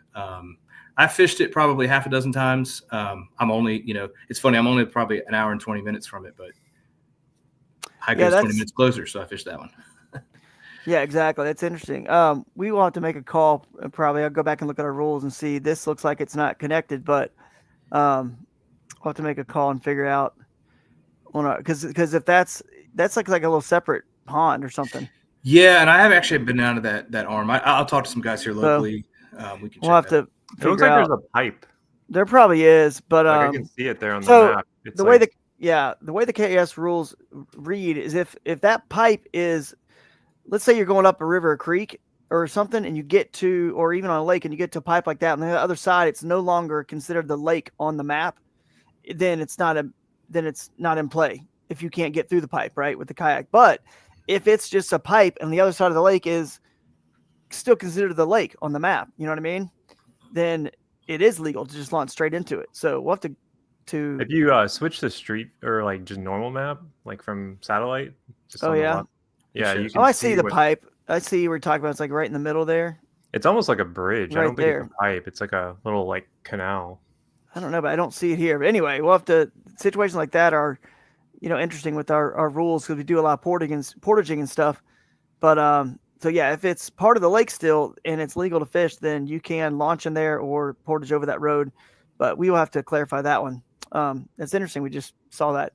I fished it probably half a dozen times. I'm only, it's funny, I'm only probably an hour and 20 minutes from it, but Hyco's 20 minutes closer, so I fished that one.
Yeah, exactly. That's interesting. We will have to make a call. Probably I'll go back and look at our rules and see. This looks like it's not connected, but we'll have to make a call and figure out because if that's like a little separate pond or something.
Yeah, and I have actually been down to that arm. I'll talk to some guys here locally. We can.
We'll have to.
It looks like there's a pipe.
There probably is, but
I can see it there on the map. It's
the way the KS rules read is if that pipe is, let's say you're going up a river or creek or something, and you get to, or even on a lake, and you get to a pipe like that, and on the other side it's no longer considered the lake on the map, then it's not in play if you can't get through the pipe, right, with the kayak. But if it's just a pipe and the other side of the lake is still considered the lake on the map, you know what I mean? Then it is legal to just launch straight into it. So we'll have to
if you switch to street or like just normal map, like from satellite. Just
you can. I see the pipe. I see we're talking about. It's like right in the middle there.
It's almost like a bridge.
Right
I don't think
there.
it's a pipe. It's like a little like canal.
I don't know, but I don't see it here. But anyway, we'll have to. Situations like that are, interesting with our rules because we do a lot of portaging and stuff. But so yeah, if it's part of the lake still and it's legal to fish, then you can launch in there or portage over that road. But we will have to clarify that one. That's interesting. We just saw that.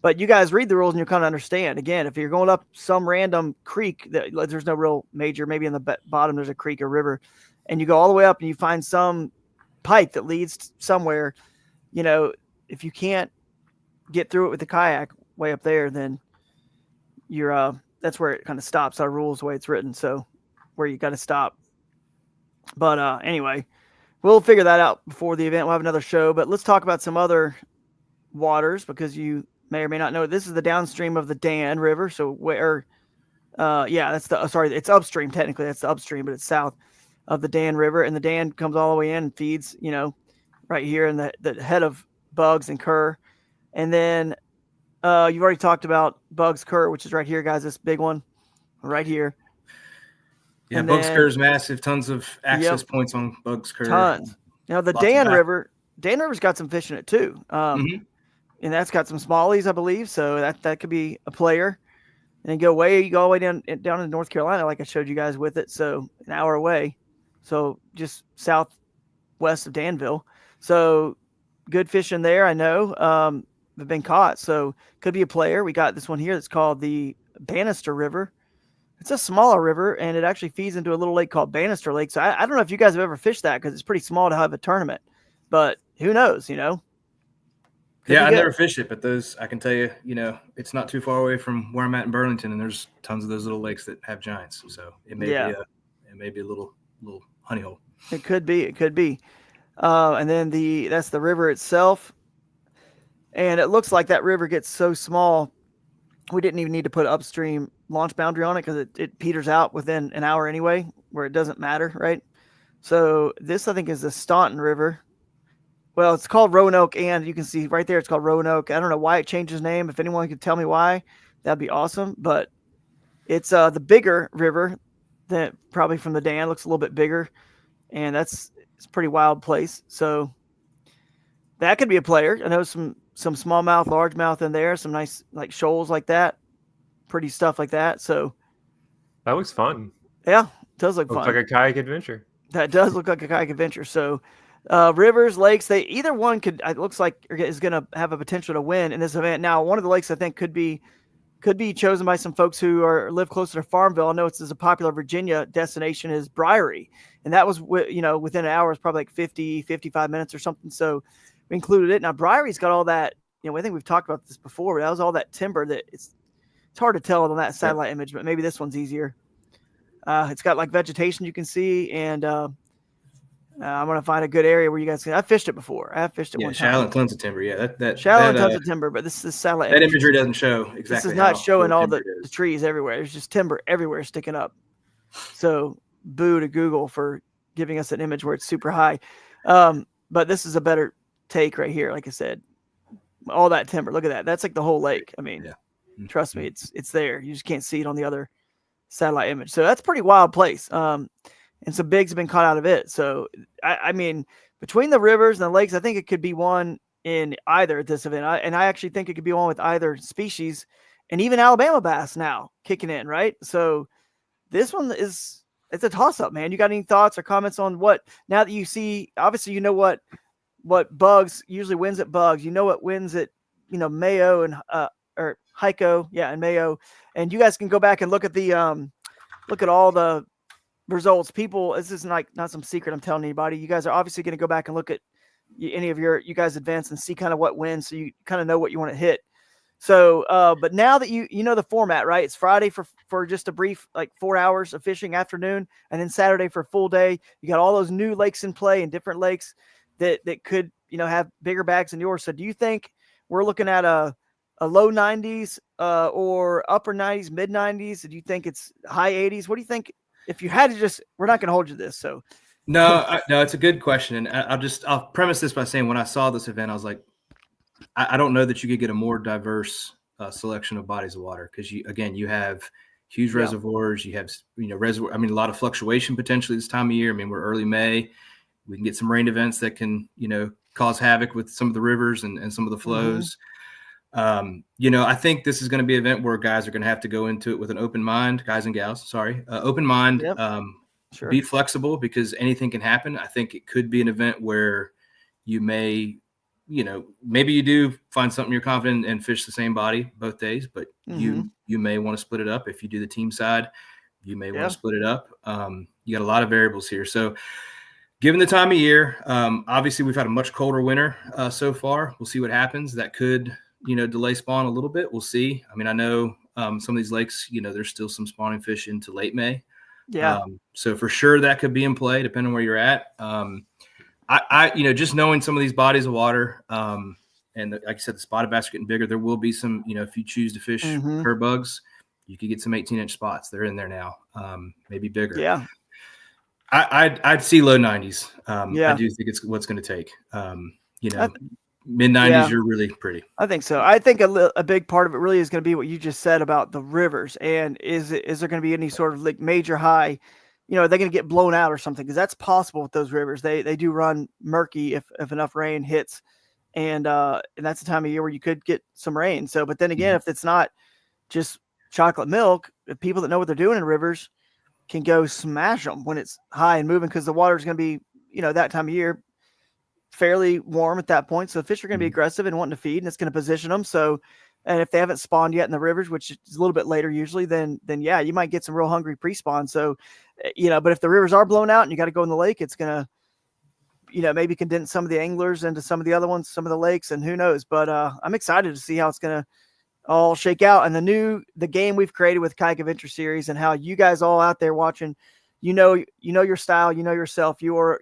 But you guys read the rules and you kind of understand. Again, if you're going up some random creek that there's no real major, maybe in the bottom there's a creek or river, and you go all the way up and you find some pipe that leads somewhere, if you can't get through it with the kayak way up there, then you're that's where it kind of stops. Our rules, the way it's written, so where you got to stop. But anyway, we'll figure that out before the event. We'll have another show, but let's talk about some other waters because you may or may not know this is the downstream of the Dan River. So where, that's it's upstream. Technically, that's the upstream, but it's south of the Dan River, and the Dan comes all the way in and feeds, right here in the head of Bugs and Kerr, and then. You've already talked about Bugs Kerr, which is right here, guys. This big one right here.
Yeah, Bugs Kerr is massive. Tons of access points on Bugs Kerr.
Tons. The Dan River's got some fish in it too. And that's got some smallies, I believe. So that could be a player. And then you go all the way down in North Carolina, like I showed you guys with it. So an hour away. So just southwest of Danville. So good fishing there, I know. Have been caught, so could be a player. We got this one here that's called the Bannister River. It's a smaller river, and it actually feeds into a little lake called Bannister Lake. So I don't know if you guys have ever fished that because it's pretty small to have a tournament, but who knows,
Yeah, I never fished it, but those, I can tell you, it's not too far away from where I'm at in Burlington, and there's tons of those little lakes that have giants. So it may be a little honey hole.
It could be. And then that's the river itself. And it looks like that river gets so small, we didn't even need to put upstream launch boundary on it because it peters out within an hour anyway, where it doesn't matter, right? So this, I think, is the Staunton River. Well, it's called Roanoke, and you can see right there it's called Roanoke. I don't know why it changed its name. If anyone could tell me why, that'd be awesome. But it's the bigger river that probably from the Dan. Looks a little bit bigger, and it's a pretty wild place. So that could be a player. I know some smallmouth, largemouth in there, some nice like shoals like that, pretty stuff like that. So
that looks fun.
Yeah, it does look fun.
Looks like a kayak adventure.
That does look like a kayak adventure. So rivers, lakes, either one it looks like is going to have a potential to win in this event. Now, one of the lakes I think could be chosen by some folks who live closer to Farmville. I know it's a popular Virginia destination is Briery, and that was within an hour, it's probably like 55 minutes or something. So we included it. Now, Briery's got all that, I think we've talked about this before, but that was all that timber that it's hard to tell on that satellite image, but maybe this one's easier. It's got like vegetation you can see, and I'm gonna find a good area where you guys can. I fished it before. I have fished it one time.
Shallow and tons of timber. Yeah,
shallow and tons of timber, but this is satellite.
That imagery doesn't show exactly.
This is not showing all the trees everywhere. There's just timber everywhere sticking up. So boo to Google for giving us an image where it's super high. But this is a better take right here. Like I said, all that timber. Look at that. That's like the whole lake. I mean, trust me, it's there. You just can't see it on the other satellite image. So that's a pretty wild place. And some bigs have been caught out of it. So, I mean, between the rivers and the lakes, I think it could be one in either at this event. I actually think it could be one with either species, and even Alabama bass now kicking in, right? So this one it's a toss-up, man. You got any thoughts or comments on what, now that you see, obviously you know what bugs usually wins at bugs. You know what wins at, Mayo and or Heiko, and Mayo. And you guys can go back and look at all the results. People, this is not some secret I'm telling anybody. You guys are obviously going to go back and look at any of you guys' events and see kind of what wins, so you kind of know what you want to hit. So, but now that you know the format, right? It's Friday for just a brief, like 4 hours of fishing afternoon, and then Saturday for a full day. You got all those new lakes in play and different lakes that could, have bigger bags than yours. So do you think we're looking at a low 90s or upper 90s, mid 90s? Do you think it's high 80s? What do you think? If you had to we're not going to hold you to this. So
no, it's a good question. And I'll premise this by saying, when I saw this event, I was like, I don't know that you could get a more diverse selection of bodies of water. Cause you have huge reservoirs, you have, reservoir. I mean, a lot of fluctuation potentially this time of year. I mean, we're early May, we can get some rain events that can, cause havoc with some of the rivers and some of the flows. I think this is going to be an event where guys are going to have to go into it with an open mind, guys and gals, open mind,
Sure.
Be flexible, because anything can happen. I think it could be an event where you may, maybe you do find something you're confident and fish the same body both days, but you may want to split it up. If you do the team side, you may want to split it up. You got a lot of variables here. So given the time of year, obviously we've had a much colder winter so far. We'll see what happens. That could, delay spawn a little bit. We'll see. I mean, I know some of these lakes, there's still some spawning fish into late May.
Yeah.
So for sure that could be in play depending on where you're at. I just knowing some of these bodies of water, and like I said, the spotted bass are getting bigger. There will be some, if you choose to fish curve bugs, you could get some 18-inch spots. They're in there now, maybe bigger.
Yeah.
I'd see low 90s. I do think it's what's going to take. Mid 90s, you're really pretty.
I think so. I think a big part of it really is going to be what you just said about the rivers. And is there going to be any sort of like major high, are they going to get blown out or something? Because that's possible with those rivers. They do run murky if enough rain hits. And that's the time of year where you could get some rain. So, but then again, if it's not just chocolate milk, the people that know what they're doing in rivers can go smash them when it's high and moving, because the water is going to be, that time of year fairly warm at that point. So fish are going to be aggressive and wanting to feed, and it's going to position them. So, and if they haven't spawned yet in the rivers, which is a little bit later usually, then yeah, you might get some real hungry pre-spawn. So, but if the rivers are blown out and you got to go in the lake, it's going to, maybe condense some of the anglers into some of the other ones, some of the lakes, and who knows. But I'm excited to see how it's going to all shake out. And the game we've created with Kayak Adventure Series, and how you guys all out there watching, you know your style, you know yourself. You're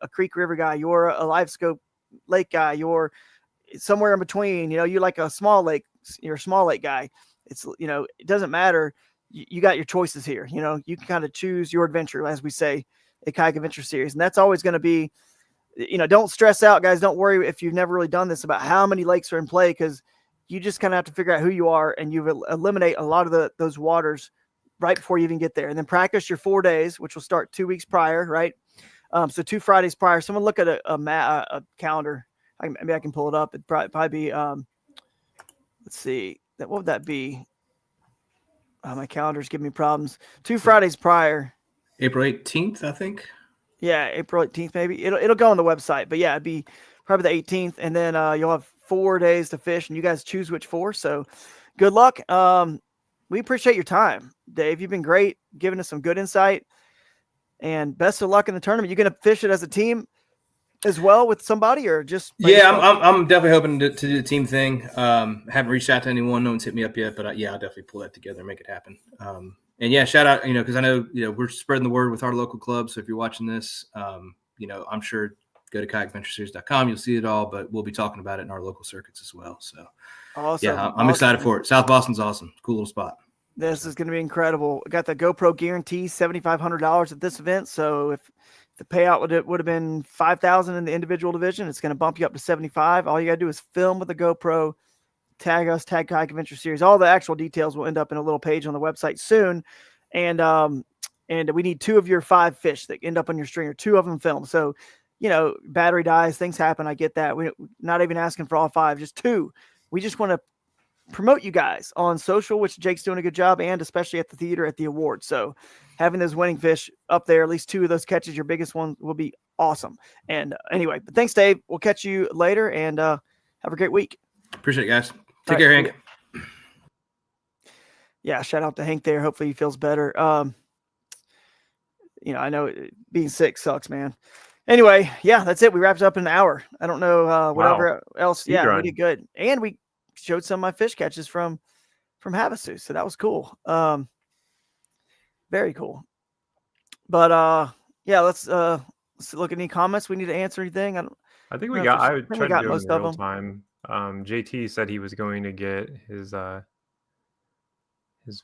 a creek river guy. You're a live scope lake guy. You're somewhere in between. You like a small lake. You're a small lake guy. It's it doesn't matter. You got your choices here. You can kind of choose your adventure, as we say, a Kayak Adventure Series, and that's always going to be. Don't stress out, guys. Don't worry if you've never really done this about how many lakes are in play, because you just kind of have to figure out who you are, and you eliminate a lot of those waters right before you even get there. And then practice your 4 days, which will start 2 weeks prior, right? So 2 Fridays prior. Someone look at a calendar. Maybe I can pull it up. It'd probably be, let's see, what would that be? My calendar's giving me problems. 2 Fridays prior.
April 18th, I think.
Yeah, April 18th, maybe. It'll go on the website, but yeah, it'd be probably the 18th. And then you'll have 4 days to fish, and you guys choose which 4. So good luck. We appreciate your time, Dave. You've been great, giving us some good insight, and best of luck in the tournament. You going to fish it as a team as well with somebody, or just?
Yeah, I'm definitely hoping to do the team thing. Haven't reached out to anyone. No one's hit me up yet, but I'll definitely pull that together and make it happen. And yeah, shout out, because I know, we're spreading the word with our local club. So if you're watching this, I'm sure go to kayakadventureseries.com. You'll see it all, but we'll be talking about it in our local circuits as well. So
awesome.
Yeah, I'm excited for it. South Boston's awesome. Cool little spot.
This is going to be incredible. Got the GoPro guarantee, $7,500 at this event. So if the payout would have been $5,000 in the individual division, it's going to bump you up to $75,000. All you got to do is film with the GoPro, tag us, tag Kayak Adventure Series. All the actual details will end up in a little page on the website soon. And we need 2 of your 5 fish that end up on your stringer, 2 of them filmed. So, battery dies, things happen. I get that. We're not even asking for all 5, just 2. We just want to promote you guys on social, which Jake's doing a good job, and especially at the theater at the awards. So having those winning fish up there, at least 2 of those catches, your biggest one, will be awesome. And anyway, but thanks, Dave. We'll catch you later, and have a great week.
Appreciate it, guys. Take care, Hank.
Yeah, shout out to Hank there. Hopefully he feels better. I know being sick sucks, man. Anyway, yeah, that's it. We wrapped up in an hour. I don't know whatever else. Yeah, we did good. And we showed some of my fish catches from Havasu. So that was cool. Very cool. But yeah, let's look at any comments. We need to answer anything. I
think we got most of them. Time. JT said he was going to get his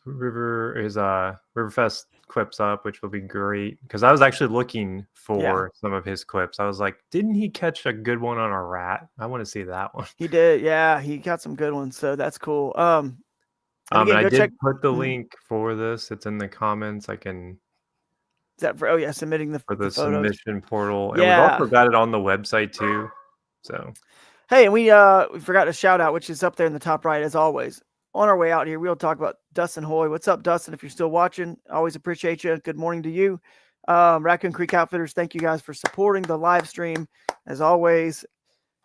Riverfest clips up, which will be great, because I was actually looking for some of his clips. I was like, didn't he catch a good one on a rat? I want to see that one.
He did. Yeah, he got some good ones. So that's cool.
And I did put the link for this. It's in the comments. I can.
Is that for submitting
for the submission portal?
Yeah.
And we've also got it on the website too. So
hey, and we forgot a shout out, which is up there in the top right as always. On our way out here, we'll talk about Dustin Hoy. What's up, Dustin? If you're still watching, always appreciate you. Good morning to you. Raccoon Creek Outfitters, thank you guys for supporting the live stream. As always,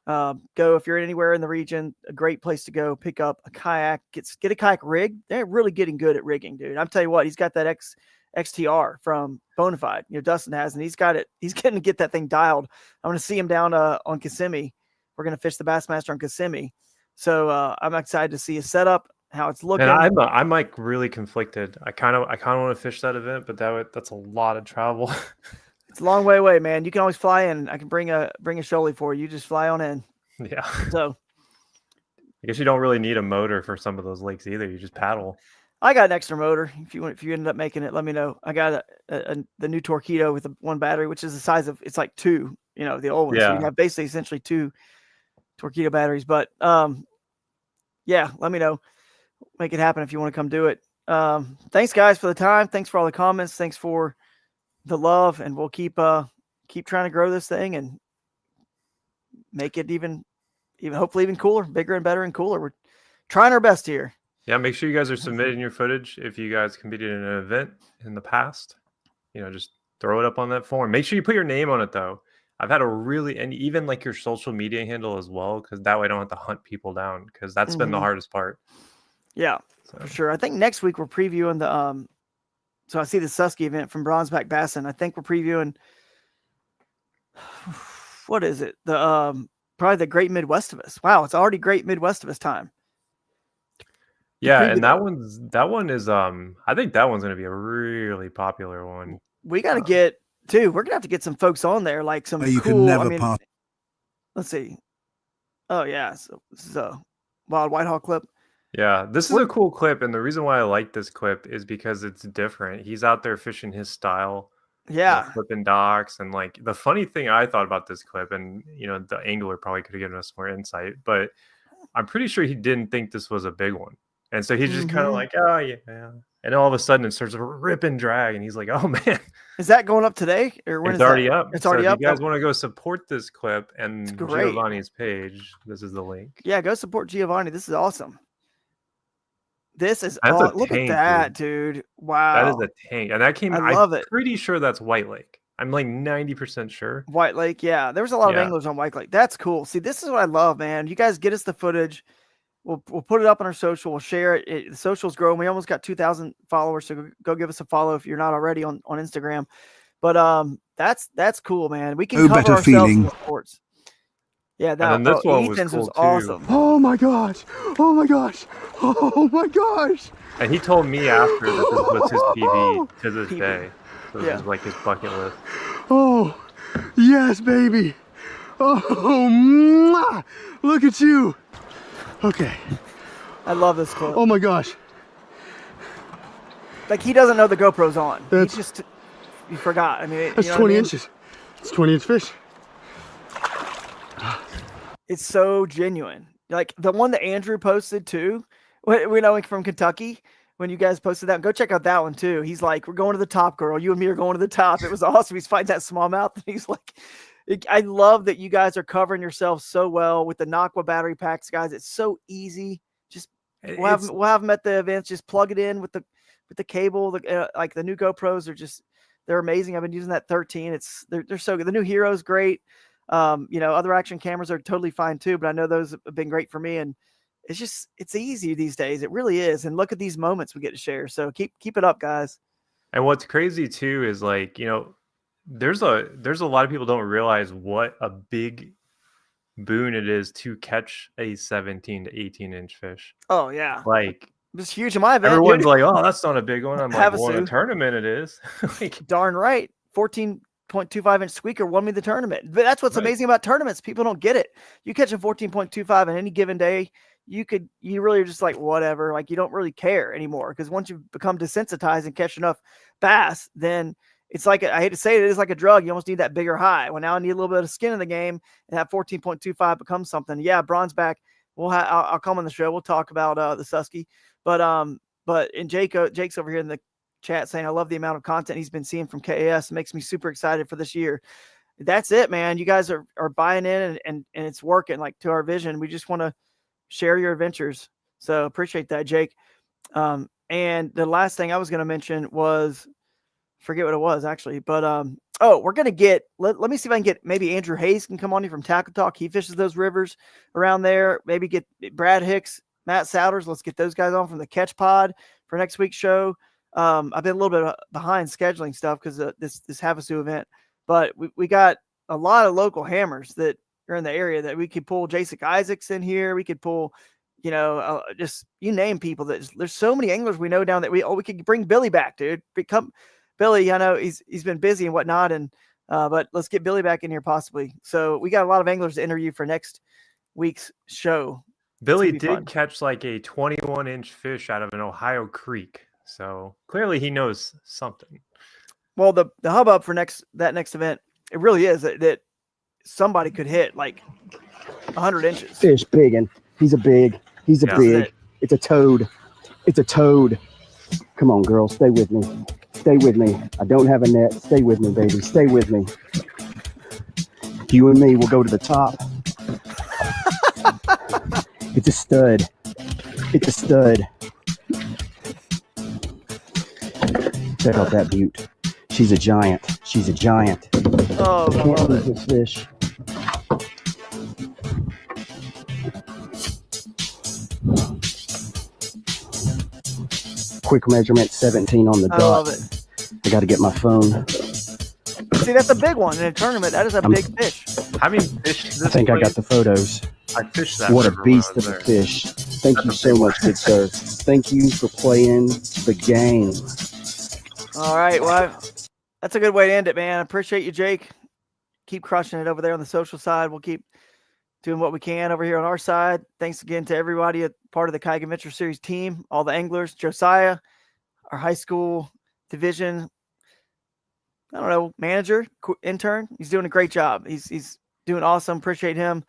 go if you're anywhere in the region, a great place to go. Pick up a kayak, get a kayak rig. They're really getting good at rigging, dude. I'm telling you what, he's got that XTR from Bonafide. Dustin has, and he's got it. He's getting to get that thing dialed. I'm going to see him down on Kissimmee. We're going to fish the Bassmaster on Kissimmee. So I'm excited to see his setup, how it's looking.
And I'm like really conflicted. I kind of want to fish that event, but that's a lot of travel.
It's a long way away, man. You can always fly in. I can bring a shoalie for you. You just fly on in.
Yeah.
So
I guess you don't really need a motor for some of those lakes either. You just paddle.
I got an extra motor. If you ended up making it, let me know. I got the new Torqeedo with one battery, which is the size of, it's like 2, the old one.
Yeah.
So you have basically essentially 2 Torqeedo batteries. But yeah, let me know. Make it happen if you want to come do it. Thanks guys for the time. Thanks for all the comments. Thanks for the love, and we'll keep trying to grow this thing and make it even hopefully even cooler, bigger and better and cooler. We're trying our best here.
Yeah, make sure you guys are submitting your footage if you guys competed in an event in the past. Just throw it up on that form. Make sure you put your name on it though. I've had and even like your social media handle as well, because that way I don't have to hunt people down, because that's been the hardest part.
Yeah, for sure. I think next week we're previewing the so I see the Susky event from Bronzeback Bass, and I think we're previewing what is it? The probably the Great Midwest of Us. Wow, it's already Great Midwest of Us time.
Yeah, and that one is I think that one's gonna be a really popular one.
We gotta get too. We're gonna have to get some folks on there, like some cool. Let's see. Oh yeah, so this is a Wild Whitehall clip.
Yeah, this is a cool clip, and the reason why I like this clip is because it's different. He's out there fishing his style.
Yeah,
flipping docks, and like the funny thing I thought about this clip, and the angler probably could have given us more insight, but I'm pretty sure he didn't think this was a big one, and so he's just kind of like, oh yeah, and all of a sudden it starts to rip and drag, and he's like, oh man,
is that going up today or when?
It's already up.
It's already up.
If you guys want to go support this clip and Giovanni's page, this is the link.
Yeah, go support Giovanni. This is awesome. This is look
tank,
at that, dude. Wow.
That is a tank. And that came,
I love it.
Pretty sure that's White Lake. I'm like 90% sure.
White Lake, yeah. There was a lot of anglers on White Lake. That's cool. See, this is what I love, man. You guys get us the footage. We'll put it up on our social. We'll share it. The social's growing. We almost got 2,000 followers, so go give us a follow if you're not already on Instagram. But that's cool, man. We can cover ourselves in the sports. Yeah,
and then this one
Ethan's
was cool
awesome.
too.
Oh my gosh! Oh my gosh! Oh my gosh!
And he told me after that this was his PB to this day. So this is like his bucket list.
Oh, Yes, baby. Oh, mwah. Look at you. Okay.
I love this clip.
Oh my gosh.
Like he doesn't know the GoPro's on. He forgot. I mean,
that's 20 inches. It's 20-inch fish.
It's so genuine. Like the one that Andrew posted too, we know from Kentucky, when you guys posted that, go check out that one too. He's like, we're going to the top, girl. You and me are going to the top. It was awesome. He's fighting that smallmouth. And he's like, I love that you guys are covering yourselves so well with the Naqua battery packs, guys. It's so easy. Just we'll have them at the events. Just plug it in with the cable. Like the new GoPros are they're amazing. I've been using that 13. They're so good. The new Hero's great. Other action cameras are totally fine too, but I know those have been great for me. And it's easy these days. It really is. And look at these moments we get to share. So keep it up, guys.
And what's crazy too is like, there's a lot of people don't realize what a big boon it is to catch a 17 to 18-inch fish.
Oh yeah.
Like
it's huge in my event.
Everyone's like, oh, that's not a big one. I'm like,
Havasu.
well, in a tournament it is.
Like, darn right. 14.25-inch squeaker won me the tournament. But that's what's amazing about tournaments. People don't get it. You catch a 14.25 on any given day, you really are just like, whatever. Like you don't really care anymore. Because once you become desensitized and catch enough bass, then it's like, I hate to say it, it is like a drug. You almost need that bigger high. Well, now I need a little bit of skin in the game, and that 14.25 becomes something. Yeah, Bronze back. I'll come on the show. We'll talk about the Susky. But Jake's over here in the chat saying, I love the amount of content he's been seeing from KAS. It makes me super excited for this year. That's it, man. You guys are buying in and it's working like to our vision. We just want to share your adventures. So appreciate that, Jake. And the last thing I was going to mention was, forget what it was actually, but we're going to get, let me see if I can get, maybe Andrew Hayes can come on here from Tackle Talk. He fishes those rivers around there. Maybe get Brad Hicks, Matt Souders. Let's get those guys on from the Catch Pod for next week's show. I've been a little bit behind scheduling stuff because this Havasu event, but we got a lot of local hammers that are in the area that we could pull. Jason Isaacs in here. We could pull, just you name people. There's so many anglers we know down that we could bring Billy back, dude. Billy, I know he's been busy and whatnot, and but let's get Billy back in here possibly. So we got a lot of anglers to interview for next week's show.
Billy did catch like a 21-inch fish out of an Ohio creek. So clearly he knows something.
Well, the hubbub for that next event, it really is that somebody could hit like 100 inches.
Fish big, and he's a big. It's a toad. It's a toad. Come on, girl, stay with me. Stay with me. I don't have a net. Stay with me, baby. Stay with me. You and me will go to the top. It's a stud. It's a stud. Check out that butte. She's a giant. She's a giant.
Oh, I
can't
love
lose this fish. Quick measurement, 17 on the dot.
I love it.
I got to get my phone.
See, that's a big one in a tournament. That is a big fish.
How many fish?
I think I got the photos.
I fished that.
What a beast of a fish. Thank you so much, good sir. Thank you for playing the game.
All right. Well, that's a good way to end it, man. I appreciate you, Jake. Keep crushing it over there on the social side. We'll keep doing what we can over here on our side. Thanks again to everybody at part of the Kayak Adventure Series team, all the anglers, Josiah, our high school division, I don't know, manager, intern. He's doing a great job. He's doing awesome. Appreciate him.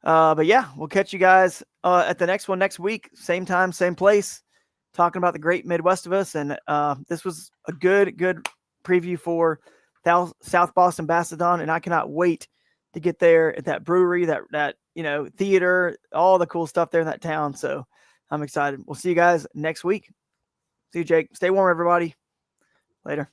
But yeah, we'll catch you guys at the next one next week. Same time, same place, talking about the great Midwest of us. And this was a good preview for South Boston Bassathon. And I cannot wait to get there at that brewery, that theater, all the cool stuff there in that town. So I'm excited. We'll see you guys next week. See you, Jake. Stay warm, everybody. Later.